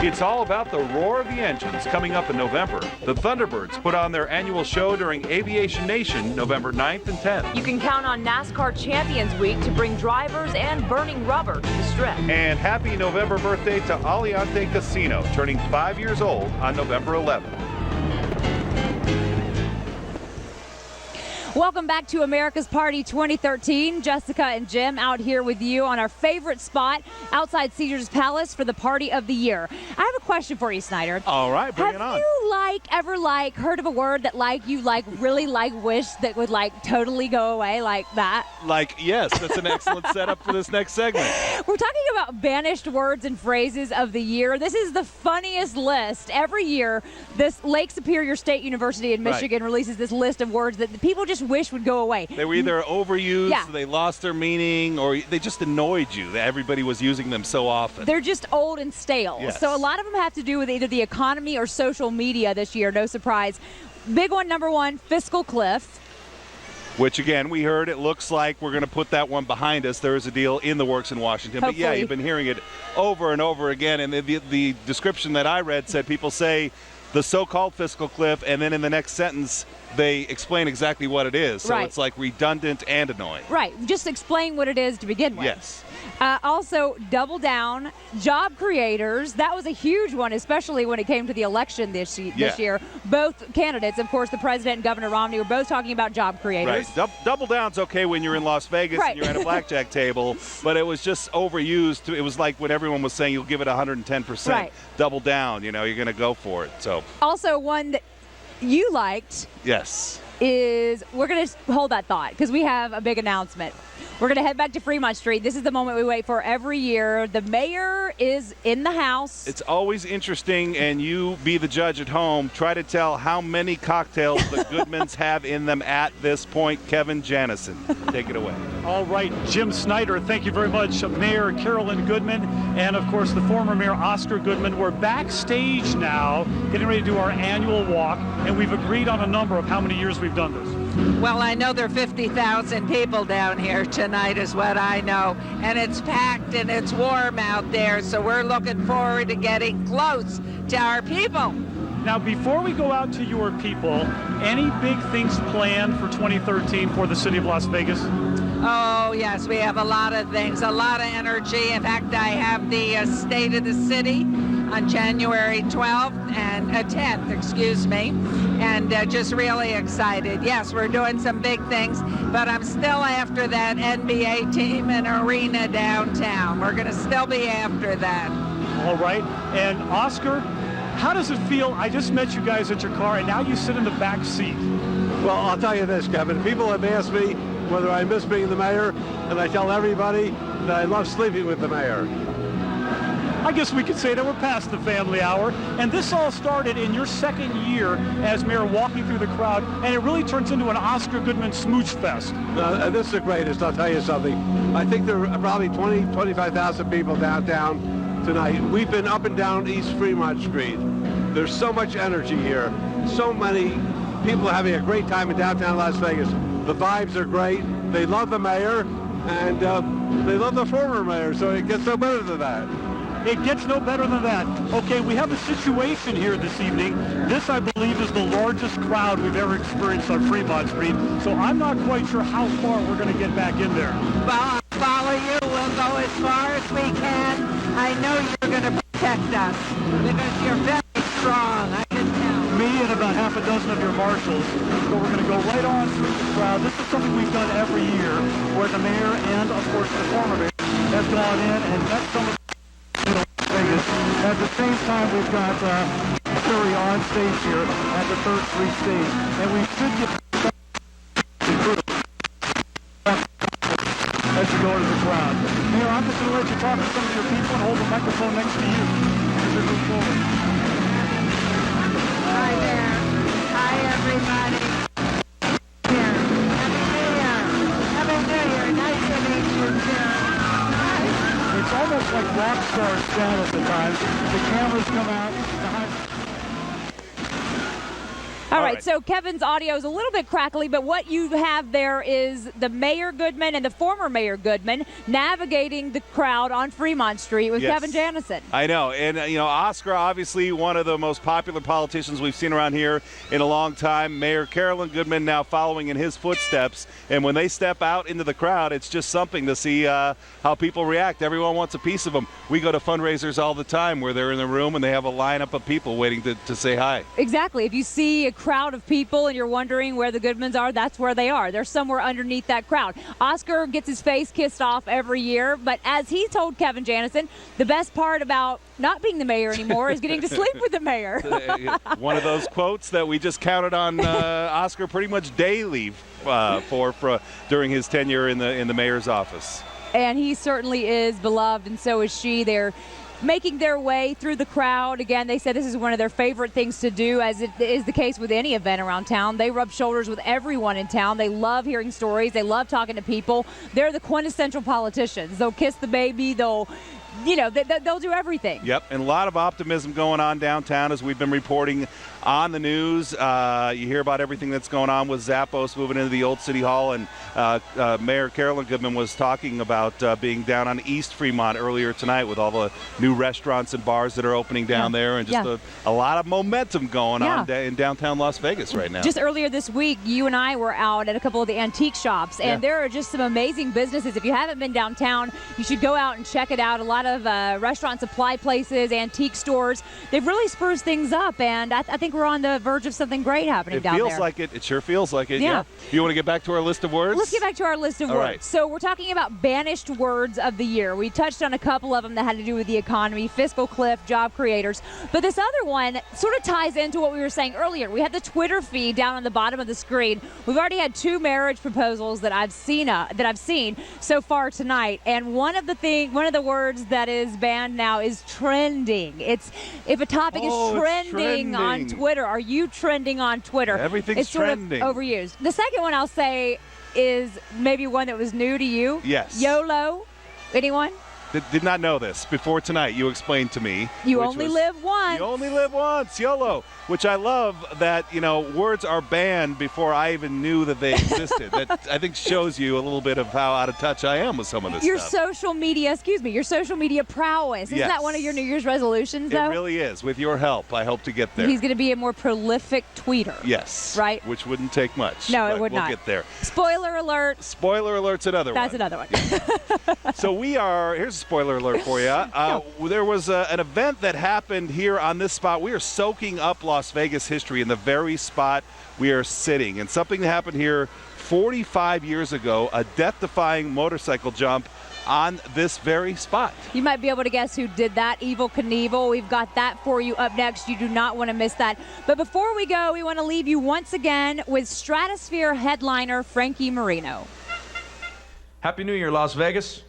Speaker 4: It's all about the roar of the engines coming up in November. The Thunderbirds put on their annual show during Aviation Nation November 9th and 10th.
Speaker 15: You can count on NASCAR Champions Week to bring drivers and burning rubber to the strip.
Speaker 4: And happy November birthday to Aliante Casino, turning 5 years old on November 11th.
Speaker 3: Welcome back to America's Party 2013. Jessica and Jim out here with you on our favorite spot outside Caesars Palace for the Party of the Year. I have a question for you, Snyder.
Speaker 2: All right, bring it on.
Speaker 3: Have you ever heard of a word that really wish that would totally go away like that?
Speaker 2: Yes, that's an excellent setup for this next segment.
Speaker 3: We're talking about banished words and phrases of the year. This is the funniest list. Every year, this Lake Superior State University in Michigan releases this list of words that the people just wish would go away.
Speaker 2: They were either overused, they lost their meaning, or they just annoyed you that everybody was using them so often.
Speaker 3: They're just old and stale.
Speaker 2: Yes.
Speaker 3: So a lot of them have to do with either the economy or social media this year, no surprise. Big one, number one, fiscal cliff.
Speaker 2: Which, again, we heard it looks like we're going to put that one behind us. There is a deal in the works in Washington.
Speaker 3: Hopefully.
Speaker 2: But, yeah, you've been hearing it over and over again. And the description that I read said people say the so-called fiscal cliff, and then in the next sentence they explain exactly what it is. So it's like redundant and annoying.
Speaker 3: Right. Just explain what it is to begin with.
Speaker 2: Yes.
Speaker 3: Also, double down, job creators. That was a huge one, especially when it came to the election this year. Both candidates, of course, the president and Governor Romney, were both talking about job creators.
Speaker 2: Right. Double down's okay when you're in Las Vegas and you're at a blackjack table, but it was just overused. It was like when everyone was saying you'll give it 110%.
Speaker 3: Right.
Speaker 2: Double down, you're going to go for it. So.
Speaker 3: Also, one that you liked.
Speaker 2: Yes.
Speaker 3: Is we're going to hold that thought because we have a big announcement. We're going to head back to Fremont Street. This is the moment we wait for every year. The mayor is in the house.
Speaker 2: It's always interesting, and you be the judge at home. Try to tell how many cocktails the Goodmans have in them at this point. Kevin Janison, take it away.
Speaker 11: All right, Jim Snyder, thank you very much. Mayor Carolyn Goodman and, of course, the former Mayor Oscar Goodman. We're backstage now, getting ready to do our annual walk, and we've agreed on a number of how many years we've done this.
Speaker 10: Well, I know there are 50,000 people down here tonight is what I know, and it's packed and it's warm out there, so we're looking forward to getting close to our people.
Speaker 11: Now, before we go out to your people, any big things planned for 2013 for the city of Las Vegas?
Speaker 10: Oh, yes, we have a lot of things, a lot of energy. In fact, I have the State of the City on January 12th and 10th, excuse me, and just really excited. Yes, we're doing some big things, but I'm still after that NBA team and arena downtown. We're going to still be after that.
Speaker 11: All right, and Oscar, how does it feel? I just met you guys at your car, and now you sit in the back seat.
Speaker 12: Well, I'll tell you this, Kevin. People have asked me whether I miss being the mayor, and I tell everybody that I love sleeping with the mayor.
Speaker 11: I guess we could say that we're past the family hour, and this all started in your second year as mayor, walking through the crowd, and it really turns into an Oscar Goodman smooch fest.
Speaker 12: And this is the greatest, I'll tell you something. I think there are probably 25,000 people downtown tonight. We've been up and down East Fremont Street. There's so much energy here. So many people having a great time in downtown Las Vegas. The vibes are great. They love the mayor, and they love the former mayor, so it gets no better than that.
Speaker 11: It gets no better than that. Okay, we have a situation here this evening. This, I believe, is the largest crowd we've ever experienced on Fremont Street, so I'm not quite sure how far we're going to get back in there.
Speaker 10: Well, I'll follow you. We'll go as far as we can. I know you're going to protect us because you're very strong, I can tell.
Speaker 11: Me and about half a dozen of your marshals. So we're going to go right on through the crowd. This is something we've done every year, where the mayor and, of course, the former mayor have gone in and met some of Vegas. At the same time, we've got Curry on stage here at the 3rd Street stage, and we should get as you go into the crowd. Mayor, I'm just going to let you talk to some of your people and hold the microphone next to you as we move forward.
Speaker 10: Hi there. Hi, everybody. Here. Happy New Year. Happy New Year. Nice to meet you, too.
Speaker 11: It's almost like rock star status at times. The cameras come out.
Speaker 3: All right, so Kevin's audio is a little bit crackly, but what you have there is the Mayor Goodman and the former Mayor Goodman navigating the crowd on Fremont Street with Kevin Janison.
Speaker 2: I know, and Oscar, obviously one of the most popular politicians we've seen around here in a long time. Mayor Carolyn Goodman now following in his footsteps, and when they step out into the crowd, it's just something to see how people react. Everyone wants a piece of them. We go to fundraisers all the time where they're in the room and they have a lineup of people waiting to say hi.
Speaker 3: Exactly. If you see crowd of people and you're wondering where the Goodmans are, that's where they are. They're somewhere underneath that crowd. Oscar gets his face kissed off every year, but as he told Kevin Janison, the best part about not being the mayor anymore is getting to sleep with the mayor.
Speaker 2: One of those quotes that we just counted on Oscar pretty much daily for during his tenure in the mayor's office.
Speaker 3: And he certainly is beloved, and so is she. They're making their way through the crowd. Again, they said this is one of their favorite things to do, as it is the case with any event around town. They rub shoulders with everyone in town. They love hearing stories. They love talking to people. They're the quintessential politicians. They'll kiss the baby. They'll do everything.
Speaker 2: Yep, and a lot of optimism going on downtown as we've been reporting on the news. You hear about everything that's going on with Zappos moving into the old City Hall, and Mayor Carolyn Goodman was talking about being down on East Fremont earlier tonight with all the new restaurants and bars that are opening down there, and just a lot of momentum going on in downtown Las Vegas right now.
Speaker 3: Just earlier this week, you and I were out at a couple of the antique shops, and there are just some amazing businesses. If you haven't been downtown, you should go out and check it out. A lot of restaurant supply places, antique stores, they've really spruced things up, and I think we're on the verge of something great happening down there.
Speaker 2: It feels like it. It sure feels like it, yeah. You want to get back to our list of words?
Speaker 3: Let's get back to our list of words.
Speaker 2: Right.
Speaker 3: So we're talking about banished words of the year. We touched on a couple of them that had to do with the economy, fiscal cliff, job creators. But this other one sort of ties into what we were saying earlier. We had the Twitter feed down on the bottom of the screen. We've already had 2 marriage proposals that I've seen so far tonight. And one of the words that is banned now is trending. If a topic is trending on Twitter, are you trending on Twitter?
Speaker 2: Everything's trending.
Speaker 3: Sort of overused. The second one I'll say is maybe one that was new to you.
Speaker 2: Yes.
Speaker 3: YOLO. Anyone?
Speaker 2: Did not know this before tonight. You explained to me.
Speaker 3: You only live once.
Speaker 2: You only live once, YOLO, which I love that, words are banned before I even knew that they existed. That I think shows you a little bit of how out of touch I am with some of this
Speaker 3: your
Speaker 2: stuff.
Speaker 3: Your social media prowess. Isn't that one of your New Year's resolutions, though?
Speaker 2: It really is. With your help, I hope to get there.
Speaker 3: He's going to be a more prolific tweeter.
Speaker 2: Yes.
Speaker 3: Right?
Speaker 2: Which wouldn't take much.
Speaker 3: No, it would not.
Speaker 2: We'll get there.
Speaker 3: Spoiler alert.
Speaker 2: Spoiler alert's another one.
Speaker 3: That's another one.
Speaker 2: So here's a spoiler alert for you. There was an event that happened here on this spot. We are soaking up Las Vegas history in the very spot we are sitting. And something that happened here 45 years ago, a death-defying motorcycle jump on this very spot.
Speaker 3: You might be able to guess who did that. Evel Knievel. We've got that for you up next. You do not want to miss that. But before we go, we want to leave you once again with Stratosphere headliner Frankie Marino.
Speaker 16: Happy New Year, Las Vegas.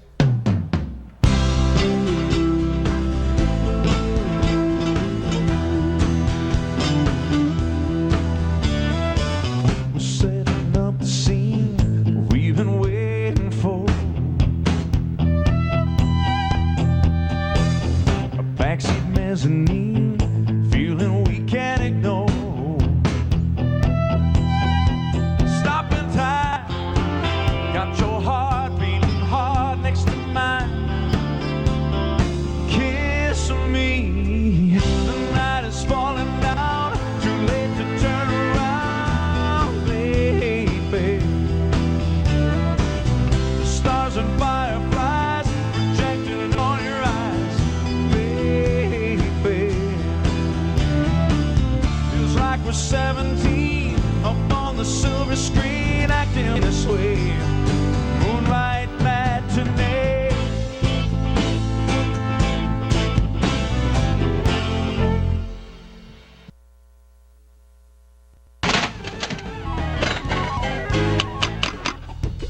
Speaker 5: Setting up the scene we've been waiting for. A backseat mezzanine, feeling we can't ignore. Stopping time, got your heart beating hard next to mine. Kiss me, the night is falling down, too late to turn around, baby. The stars and fireflies projecting on your eyes, baby. Feels like we're 17 up on the silver screen, acting this way. Moonlight matinee.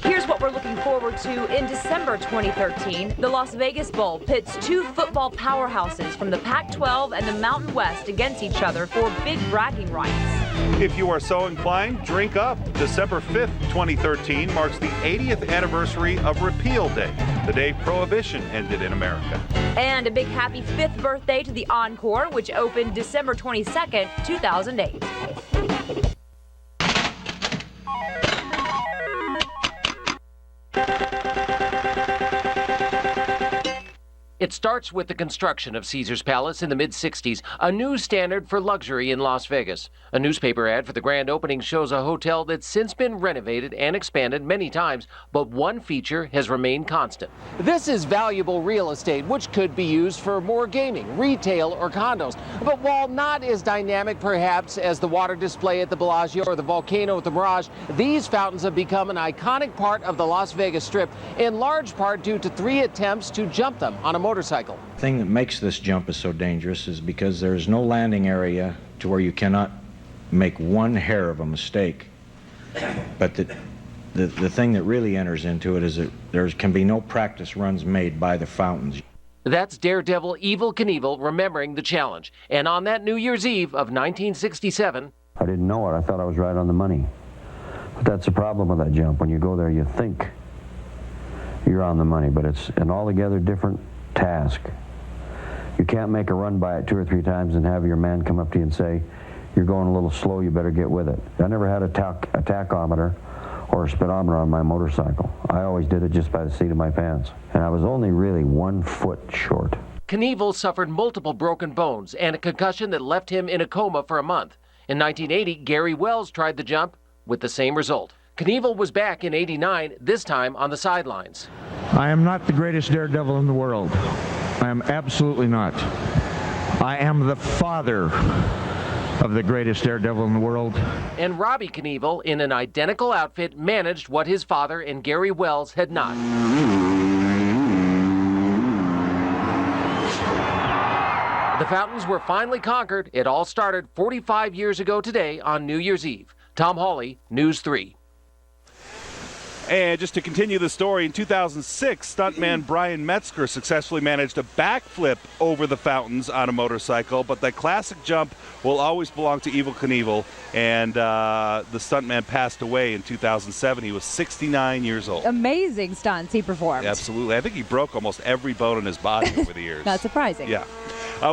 Speaker 15: Here's what we're looking forward to in December 2013. The Las Vegas Bowl pits 2 football powerhouses from the Pac-12 and the Mountain West against each other for big bragging rights.
Speaker 4: If you are so inclined, drink up. December 5th, 2013 marks the 80th anniversary of Repeal Day, the day Prohibition ended in America.
Speaker 15: And a big happy 5th birthday to the Encore, which opened December 22nd, 2008.
Speaker 8: It starts with the construction of Caesar's Palace in the mid-60s, a new standard for luxury in Las Vegas. A newspaper ad for the grand opening shows a hotel that's since been renovated and expanded many times, but one feature has remained constant. This is valuable real estate, which could be used for more gaming, retail, or condos. But while not as dynamic, perhaps, as the water display at the Bellagio or the volcano at the Mirage, these fountains have become an iconic part of the Las Vegas Strip, in large part due to 3 attempts to jump them on a motorcycle.
Speaker 17: The thing that makes this jump is so dangerous is because there is no landing area to where you cannot make one hair of a mistake. But the thing that really enters into it is that there can be no practice runs made by the fountains.
Speaker 8: That's daredevil Evel Knievel remembering the challenge. And on that New Year's Eve of 1967...
Speaker 20: I didn't know it. I thought I was right on the money. But that's the problem with that jump. When you go there, you think you're on the money, but it's an altogether different task. You can't make a run by it 2 or 3 times and have your man come up to you and say, you're going a little slow, you better get with it. I never had a tachometer or a speedometer on my motorcycle. I always did it just by the seat of my pants. And I was only really 1 foot short.
Speaker 8: Knievel suffered multiple broken bones and a concussion that left him in a coma for a month. In 1980, Gary Wells tried the jump with the same result. Knievel was back in '89, this time on the sidelines.
Speaker 21: I am not the greatest daredevil in the world. I am absolutely not. I am the father of the greatest daredevil in the world.
Speaker 8: And Robbie Knievel, in an identical outfit, managed what his father and Gary Wells had not. The fountains were finally conquered. It all started 45 years ago today on New Year's Eve. Tom Hawley, News 3.
Speaker 2: And just to continue the story, in 2006, stuntman Brian Metzger successfully managed a backflip over the fountains on a motorcycle, but that classic jump will always belong to Evel Knievel, and the stuntman passed away in 2007. He was 69 years old.
Speaker 3: Amazing stunts he performed.
Speaker 2: Absolutely. I think he broke almost every bone in his body over the years.
Speaker 3: Not surprising.
Speaker 2: Yeah.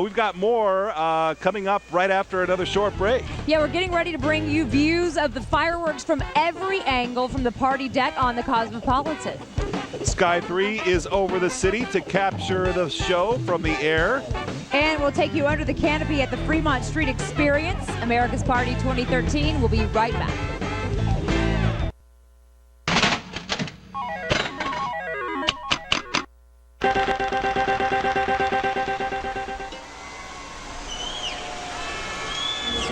Speaker 2: We've got more coming up right after another short break.
Speaker 3: Yeah, we're getting ready to bring you views of the fireworks from every angle from the party deck on the Cosmopolitan.
Speaker 2: Sky 3 is over the city to capture the show from the air.
Speaker 3: And we'll take you under the canopy at the Fremont Street Experience. America's Party 2013. We'll be right back.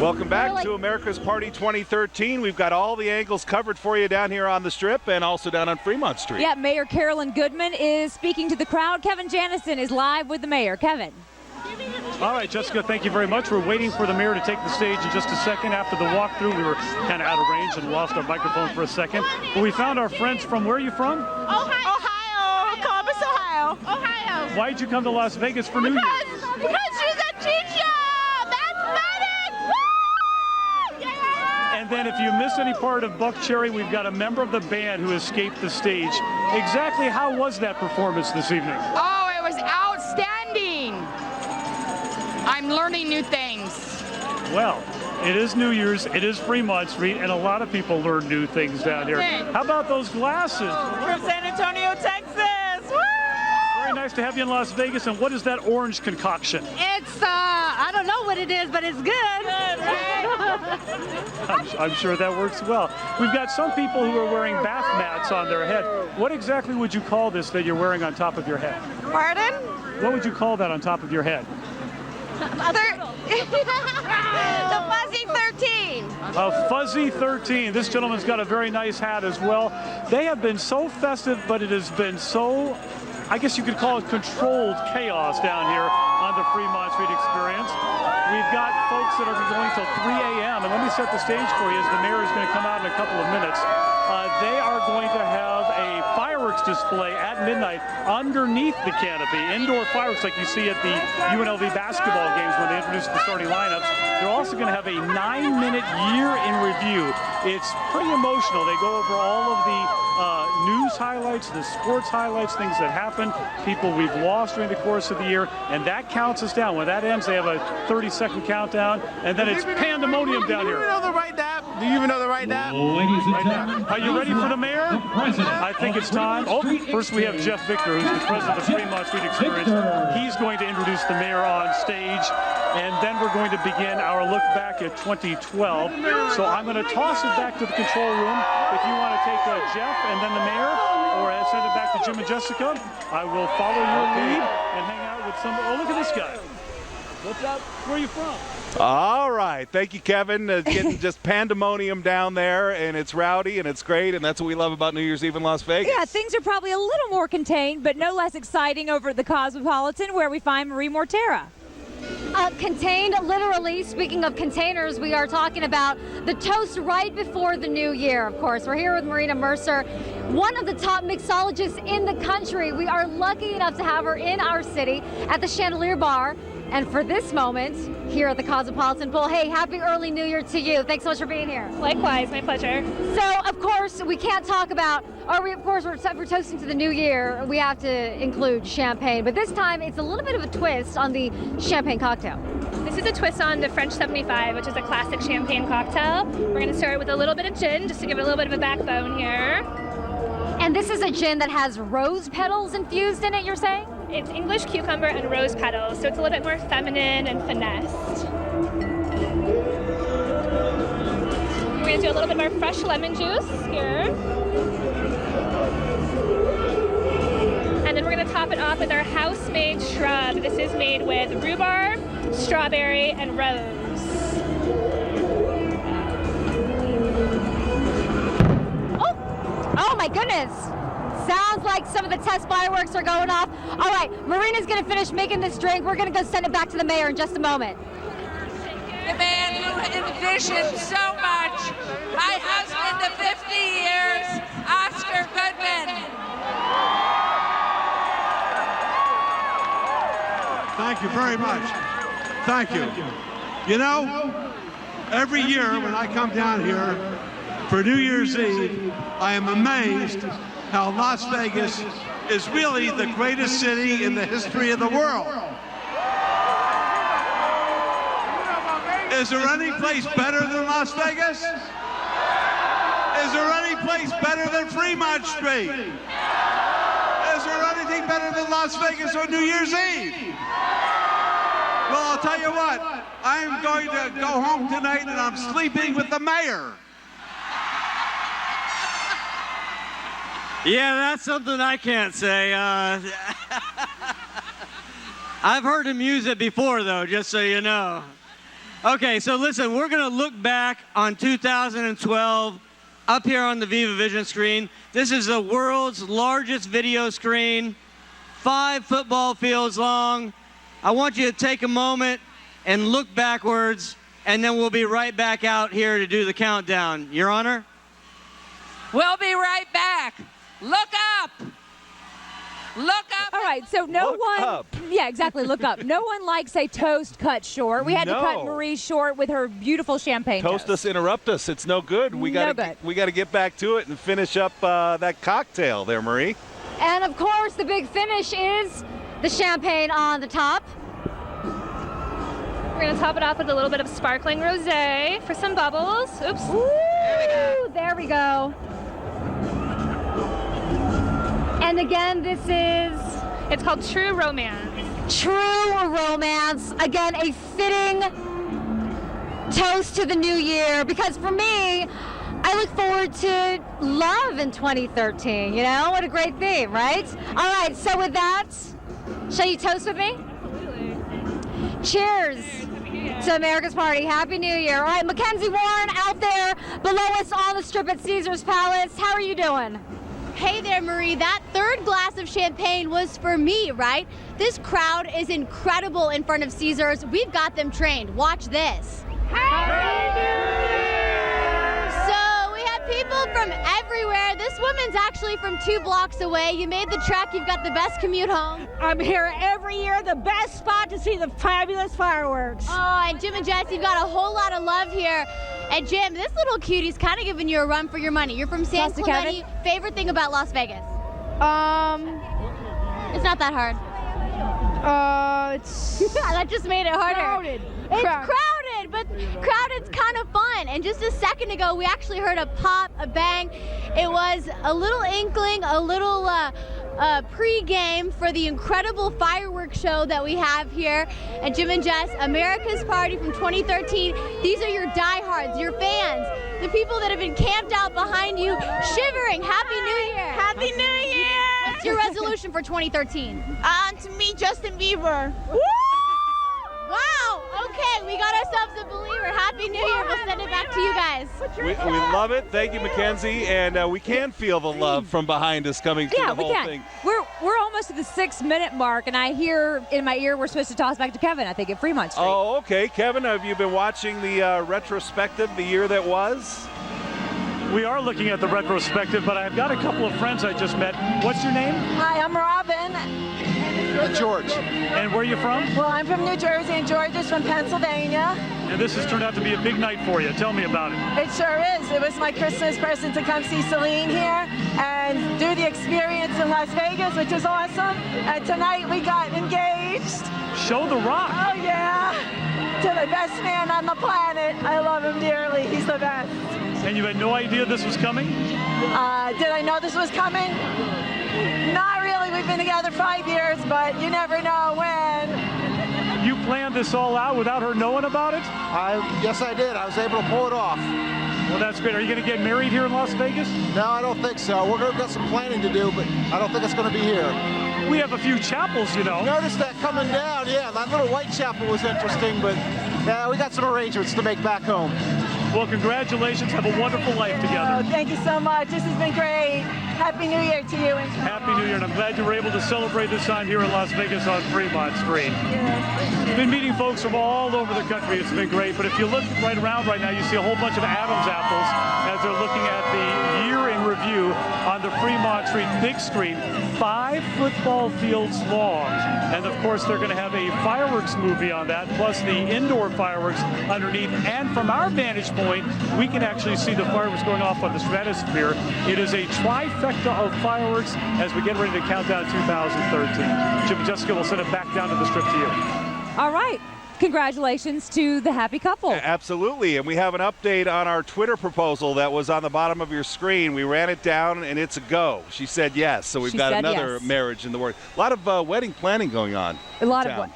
Speaker 2: Welcome back to America's Party 2013. We've got all the angles covered for you down here on the Strip and also down on Fremont Street.
Speaker 3: Yeah, Mayor Carolyn Goodman is speaking to the crowd. Kevin Janison is live with the mayor. Kevin.
Speaker 11: All right, Jessica, thank you very much. We're waiting for the mayor to take the stage in just a second. After the walkthrough, we were kind of out of range and lost our microphone for a second. But we found our friends from, where are you from?
Speaker 1: Ohio, Columbus, Ohio. Ohio.
Speaker 11: Why did you come to Las Vegas for New Year's?
Speaker 1: Because she's a teacher.
Speaker 11: And then if you missed any part of Buck Cherry, we've got a member of the band who escaped the stage. Exactly how was that performance this evening?
Speaker 1: Oh, it was outstanding. I'm learning new things.
Speaker 11: Well, it is New Year's, it is Fremont Street, and a lot of people learn new things down here. How about those glasses?
Speaker 1: From San Antonio, Texas. Woo!
Speaker 11: Very nice to have you in Las Vegas. And what is that orange concoction?
Speaker 1: It's, I don't know what it is, but it's good.
Speaker 11: I'm sure that works well. We've got some people who are wearing bath mats on their head. What exactly would you call this that you're wearing on top of your head?
Speaker 1: Pardon?
Speaker 11: What would you call that on top of your head?
Speaker 1: The Fuzzy 13.
Speaker 11: A Fuzzy 13. This gentleman's got a very nice hat as well. They have been so festive, but it has been so, I guess you could call it controlled chaos down here on the Fremont Street Experience. We've got folks that are going till 3 a.m. And let me set the stage for you as the mayor is going to come out in a couple of minutes. They are going to have a fireworks display at midnight underneath the canopy. Indoor fireworks like you see at the UNLV basketball games when they introduce the starting lineups. They're also going to have a 9-minute year in review. It's pretty emotional. They go over all of the news highlights, the sports highlights, things that happened, people we've lost during the course of the year, and that counts us down. When that ends, they have a 30-second countdown, and then it's pandemonium down here.
Speaker 5: Do you even know the right nap? Do you even know the right nap?
Speaker 11: Ladies and gentlemen, are you ready for the mayor? I think it's time. Oh, first we have Jeff Victor, who's the president of Fremont Street Experience. He's going to introduce the mayor on stage, and then we're going to begin our look back at 2012. So I'm going to toss it back to the control room. If you want to take Jeff and then the mayor, or send it back to Jim and Jessica, I will follow your lead and hang out with some. Oh, look at this guy. What's up? Where are you from?
Speaker 2: All right. Thank you, Kevin. Getting just pandemonium down there, and it's rowdy, and it's great, and that's what we love about New Year's Eve in Las Vegas.
Speaker 3: Yeah, things are probably a little more contained, but no less exciting over at the Cosmopolitan, where we find Marie Mortera.
Speaker 7: Contained, literally. Speaking of containers, we are talking about the toast right before the new year, of course. We're here with Marina Mercer, one of the top mixologists in the country. We are lucky enough to have her in our city at the Chandelier Bar. And for this moment, here at the Cosmopolitan Pool, hey, happy early New Year to you. Thanks so much for being here.
Speaker 13: Likewise, my pleasure.
Speaker 7: So, of course, we can't talk about, we're toasting to the new year. We have to include champagne, but this time it's a little bit of a twist on the champagne cocktail.
Speaker 13: This is a twist on the French 75, which is a classic champagne cocktail. We're going to start with a little bit of gin, just to give it a little bit of a backbone here.
Speaker 7: And this is a gin that has rose petals infused in it, you're saying?
Speaker 13: It's English cucumber and rose petals, so it's a little bit more feminine and finessed. We're going to do a little bit more fresh lemon juice here. And then we're going to top it off with our house-made shrub. This is made with rhubarb, strawberry, and rose.
Speaker 7: Oh my goodness! Sounds like some of the test fireworks are going off. All right, Marina's gonna finish making this drink. We're gonna go send it back to the mayor in just a moment.
Speaker 10: The man who envisioned so much, my husband of 50 years, Oscar Goodman.
Speaker 12: Thank you very much. Thank you. You know, every year when I come down here for New Year's Eve, I am amazed how Las Vegas is really the greatest city in the history of the world. Is there any place better than Las Vegas? Is there any place better than Fremont Street? Is there anything better than Las Vegas on New Year's Eve? Well, I'll tell you what, I'm going to go home tonight and I'm sleeping with the mayor.
Speaker 19: Yeah, that's something I can't say. I've heard him use it before, though, just so you know. Okay, so listen, we're going to look back on 2012 up here on the Viva Vision screen. This is the world's largest video screen, 5 football fields long. I want you to take a moment and look backwards, and then we'll be right back out here to do the countdown. Your Honor?
Speaker 10: We'll be right back. Look up! Look up!
Speaker 3: All right, so no one. Yeah, exactly. Look up. No one likes a toast cut short. We had to cut Marie short with her beautiful champagne
Speaker 2: Toast us, interrupt us. It's no good. We got to get back to it and finish up that cocktail there, Marie.
Speaker 7: And of course, the big finish is the champagne on the top.
Speaker 13: We're going to top it off with a little bit of sparkling rosé for some bubbles. Oops.
Speaker 7: Ooh, there we go. And again, this is...
Speaker 13: It's called True Romance.
Speaker 7: True Romance. Again, a fitting toast to the new year, because for me, I look forward to love in 2013. You know, what a great theme, right? All right, so with that, shall you toast with me?
Speaker 13: Absolutely.
Speaker 7: Cheers to America's Party. Happy New Year. All right, Mackenzie Warren out there below us on the strip at Caesar's Palace. How are you doing?
Speaker 9: Hey there, Marie. That third glass of champagne was for me, right? This crowd is incredible in front of Caesars. We've got them trained. Watch this.
Speaker 13: Happy New Year!
Speaker 9: So we have people from everywhere. This woman's actually from 2 blocks away. You made the trek. You've got the best commute home.
Speaker 22: I'm here every year, the best spot to see the fabulous fireworks.
Speaker 9: Oh, and Jim and Jess, you've got a whole lot of love here. And Jim, this little cutie's kind of giving you a run for your money. You're from San Clemente. Favorite thing about Las Vegas? It's not that hard. That just made it harder.
Speaker 22: Crowded.
Speaker 9: It's crowded, but crowded's kind of fun. And just a second ago, we actually heard a pop, a bang. It was a little inkling, a little pre-game for the incredible fireworks show that we have here at Jim and Jess, America's Party from 2013. These are your diehards, your fans, the people that have been camped out behind you, shivering. Happy New Year!
Speaker 22: Happy New Year!
Speaker 9: What's your resolution for 2013?
Speaker 22: To meet Justin Bieber.
Speaker 9: Woo! Wow! Okay, we got ourselves a believer. Happy New Year. We'll send it back to you guys.
Speaker 2: We love it. Thank you, Mackenzie. And we can feel the love from behind us coming through the whole thing.
Speaker 3: We're almost at the 6-minute mark, and I hear in my ear we're supposed to toss back to Kevin, I think, at Fremont Street.
Speaker 2: Oh, okay. Kevin, have you been watching the retrospective, the year that was?
Speaker 11: We are looking at the retrospective, but I've got a couple of friends I just met. What's your name?
Speaker 6: Hi, I'm Robin.
Speaker 11: George. And where are you from?
Speaker 6: Well, I'm from New Jersey, and George is from Pennsylvania.
Speaker 11: And this has turned out to be a big night for you. Tell me about it.
Speaker 6: It sure is. It was my Christmas present to come see Celine here and do the experience in Las Vegas, which is awesome. And tonight we got engaged.
Speaker 11: Show the rock.
Speaker 6: Oh, yeah. To the best man on the planet. I love him dearly. He's the best.
Speaker 11: And you had no idea this was coming?
Speaker 6: Did I know this was coming? Not really. We've been together 5 years, but you never know when.
Speaker 11: You planned this all out without her knowing about it?
Speaker 18: Yes, I did. I was able to pull it off.
Speaker 11: Well, that's great. Are you going to get married here in Las Vegas?
Speaker 18: No, I don't think so. We're going to get some planning to do, but I don't think it's going to be here.
Speaker 11: We have a few chapels, you know.
Speaker 18: Noticed that coming down, yeah. That little white chapel was interesting, but yeah, we got some arrangements to make back home.
Speaker 11: Well, congratulations. Have a wonderful life together.
Speaker 6: Oh, thank you so much. This has been great. Happy New Year to you.
Speaker 11: Happy New Year, and I'm glad you were able to celebrate this time here in Las Vegas on Fremont Street. We've been meeting folks from all over the country. It's been great, but if you look right around right now, you see a whole bunch of Adam's apples as they're looking at the year in review on the Fremont Street big screen, 5 football fields long. And of course, they're going to have a fireworks movie on that, plus the indoor fireworks underneath. And from our vantage point, we can actually see the fireworks going off on the stratosphere. It is a trifecta of fireworks as we get ready to count down 2013. Jim and Jessica will send it back down to the strip to you.
Speaker 3: All right. Congratulations to the happy couple.
Speaker 2: Absolutely. And we have an update on our Twitter proposal that was on the bottom of your screen. We ran it down, and it's a go. She said yes. So we've got another marriage in the works. A lot of wedding planning going on.
Speaker 3: A lot of a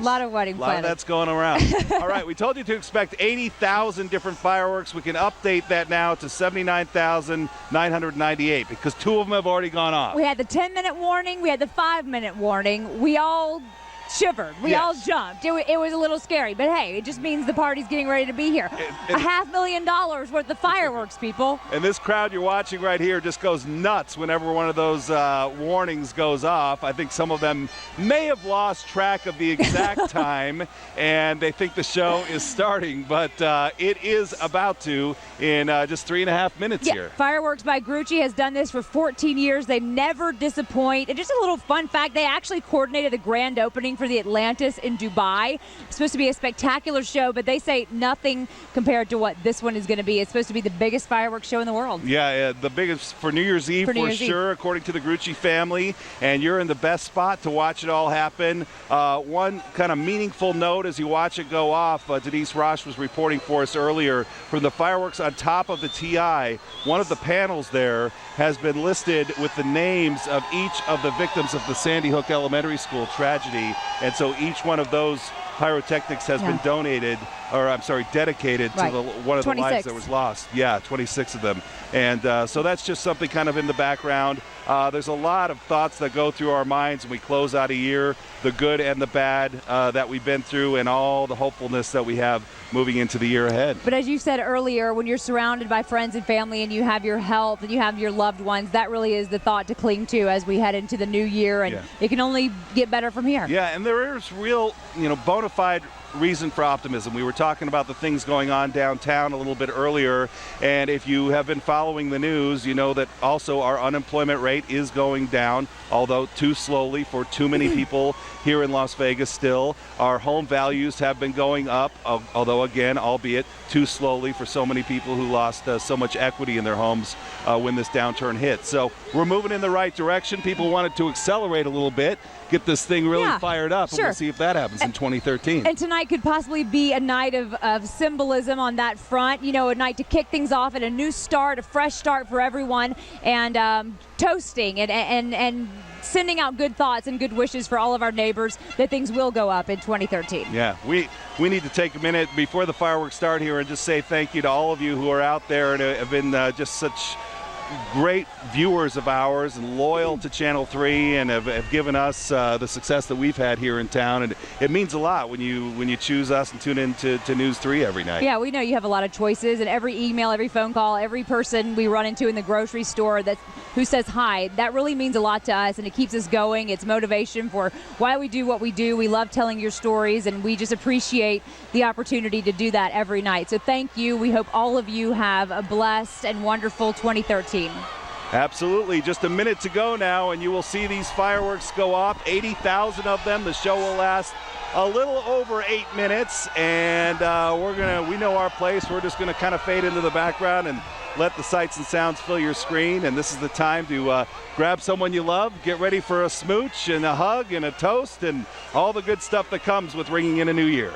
Speaker 3: lot of wedding planning.
Speaker 2: A lot of that's going around. All right, we told you to expect 80,000 different fireworks. We can update that now to 79,998 because 2 of them have already gone off.
Speaker 3: We had the 10-minute warning. We had the 5-minute warning. We all shivered. We all jumped. It was a little scary, but hey, it just means the party's getting ready to be here. $500,000 worth of fireworks, people.
Speaker 2: And this crowd you're watching right here just goes nuts whenever one of those warnings goes off. I think some of them may have lost track of the exact time, and they think the show is starting, but it is about to in just 3.5 minutes here.
Speaker 3: Fireworks by Grucci has done this for 14 years. They never disappoint. And just a little fun fact, they actually coordinated the grand opening for the Atlantis in Dubai. It's supposed to be a spectacular show, but they say nothing compared to what this one is going to be. It's supposed to be the biggest fireworks show in the world.
Speaker 2: Yeah, the biggest for New Year's Eve for sure, according to the Grucci family. And you're in the best spot to watch it all happen. One kind of meaningful note as you watch it go off, Denise Roche was reporting for us earlier, from the fireworks on top of the TI, one of the panels there has been listed with the names of each of the victims of the Sandy Hook Elementary School tragedy. And so each one of those pyrotechnics has been dedicated to one of the lives that was lost. Yeah, 26 of them. And so that's just something kind of in the background. There's a lot of thoughts that go through our minds when we close out a year, the good and the bad that we've been through, and all the hopefulness that we have moving into the year ahead.
Speaker 3: But as you said earlier, when you're surrounded by friends and family and you have your health and you have your loved ones, that really is the thought to cling to as we head into the new year, and it can only get better from here.
Speaker 2: Yeah, and there is real, bona bona fide reason for optimism. We were talking about the things going on downtown a little bit earlier, and if you have been following the news, you know that also our unemployment rate is going down, although too slowly for too many people here in Las Vegas still. Our home values have been going up, although again, albeit too slowly for so many people who lost so much equity in their homes when this downturn hit. So we're moving in the right direction. People wanted to accelerate a little bit, get this thing really fired up, and we'll see if that happens in 2013.
Speaker 3: And tonight could possibly be a night of symbolism on that front. You know, a night to kick things off at a new start, a fresh start for everyone, and toasting and sending out good thoughts and good wishes for all of our neighbors that things will go up in 2013.
Speaker 2: Yeah, we need to take a minute before the fireworks start here and just say thank you to all of you who are out there and have been just such great viewers of ours and loyal to Channel 3 and have given us the success that we've had here in town. And it means a lot when you choose us and tune in to News 3 every night.
Speaker 3: Yeah, we know you have a lot of choices, and every email, every phone call, every person we run into in the grocery store who says hi, that really means a lot to us, and it keeps us going. It's motivation for why we do what we do. We love telling your stories, and we just appreciate the opportunity to do that every night. So thank you. We hope all of you have a blessed and wonderful 2013.
Speaker 2: Absolutely. Just a minute to go now, and you will see these fireworks go off. 80,000 of them. The show will last a little over 8 minutes, and we know our place. We're just gonna kind of fade into the background and let the sights and sounds fill your screen. And this is the time to grab someone you love, get ready for a smooch and a hug and a toast and all the good stuff that comes with ringing in a new year.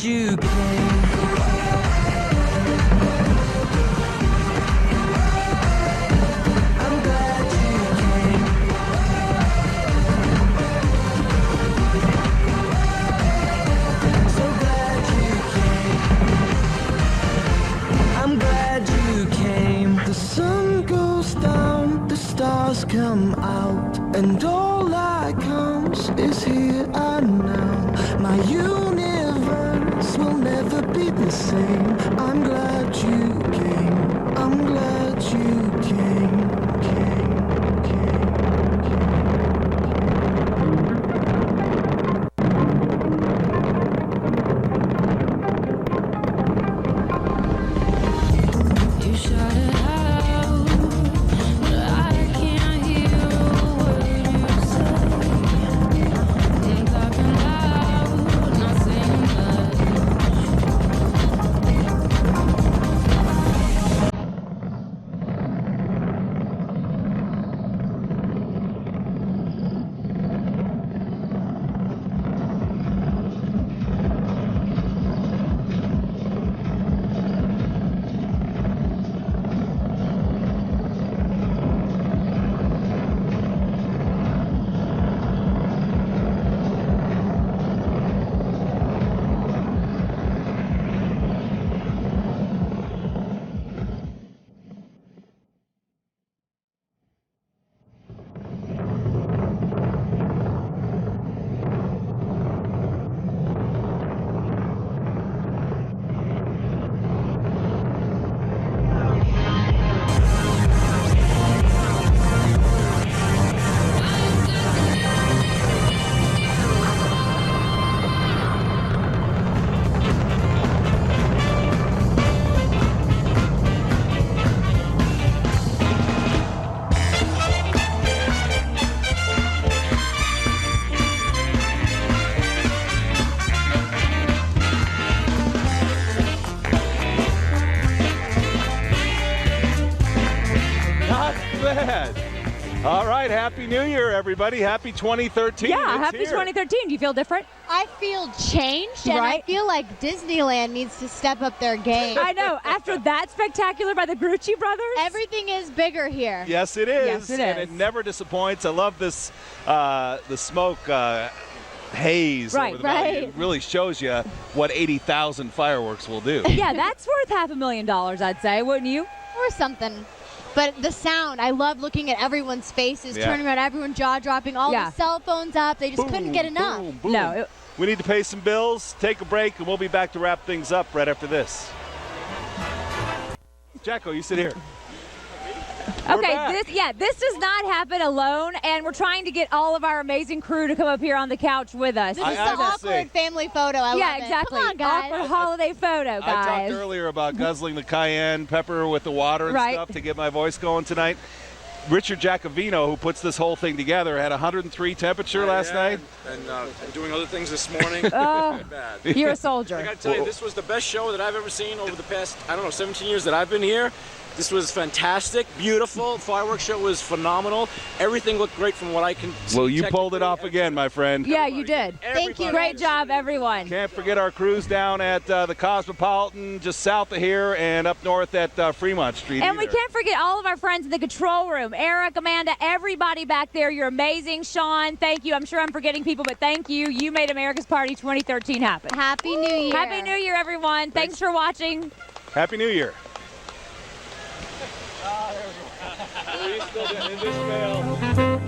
Speaker 14: glad you came. I'm glad you came. So glad you came. I'm glad you came. The sun goes down, the stars come out, and all that comes is here and now. My universe will never be the same. I'm glad you came. I'm glad you came. You shut it out, but I can't hear a word you say. I'm talking loud, not saying much.
Speaker 2: Not bad. All right, Happy New Year, everybody. Happy 2013.
Speaker 3: Yeah,
Speaker 2: It's
Speaker 3: happy
Speaker 2: here.
Speaker 3: 2013. Do you feel different?
Speaker 9: I feel changed, and I
Speaker 3: Right?
Speaker 9: feel like Disneyland needs to step up their game.
Speaker 3: I know. After that spectacular by the Grucci brothers,
Speaker 9: Everything is bigger here.
Speaker 2: Yes, it is.
Speaker 3: Yes, it
Speaker 2: And
Speaker 3: is.
Speaker 2: it never disappoints. I love this, the smoke haze
Speaker 3: Right,
Speaker 2: over the valley.
Speaker 3: right.
Speaker 2: It really shows you what 80,000 fireworks will do.
Speaker 3: yeah, that's worth $500,000, I'd say, wouldn't you?
Speaker 9: Or something. But the sound, I love looking at everyone's faces,
Speaker 2: Yeah.
Speaker 9: turning around, everyone jaw-dropping, all
Speaker 3: Yeah.
Speaker 9: the cell phones up. They just couldn't get enough.
Speaker 2: Boom, boom.
Speaker 3: No.
Speaker 2: We need to pay some bills, take a break, and we'll be back to wrap things up right after this. Jacko, you sit here. We're
Speaker 3: Okay,
Speaker 2: back.
Speaker 3: this does not happen alone, and we're trying to get all of our amazing crew to come up here on the couch with us.
Speaker 9: This is the awkward family photo. I
Speaker 3: yeah,
Speaker 9: love it.
Speaker 3: exactly.
Speaker 9: Come on, guys.
Speaker 3: Awkward holiday photo,
Speaker 2: I
Speaker 3: guys.
Speaker 2: talked earlier about guzzling the cayenne pepper with the water and
Speaker 3: Right.
Speaker 2: stuff to get my voice going tonight. Richard Giacovino, who puts this whole thing together, had 103 temperature last night.
Speaker 16: And doing other things this morning.
Speaker 3: Oh,
Speaker 16: Bad.
Speaker 3: you're a soldier.
Speaker 16: I got to tell you, this was the best show that I've ever seen over the past, 17 years that I've been here. This was fantastic, beautiful. Fireworks show was phenomenal. Everything looked great from what I can see.
Speaker 2: Well, you pulled it off again, my friend.
Speaker 3: Yeah, you did.
Speaker 9: Thank you.
Speaker 3: Great job, everyone.
Speaker 2: Can't forget our crews down at the Cosmopolitan, just south of here, and up north at Fremont Street.
Speaker 3: And we
Speaker 2: either.
Speaker 3: can't forget all of our friends in the control room. Eric, Amanda, everybody back there. You're amazing. Sean, thank you. I'm sure I'm forgetting people, but thank you. You made America's Party 2013 happen.
Speaker 9: Happy New Year.
Speaker 3: Happy New Year, everyone. Thanks for watching.
Speaker 2: Happy New Year.
Speaker 16: Please still in this mail.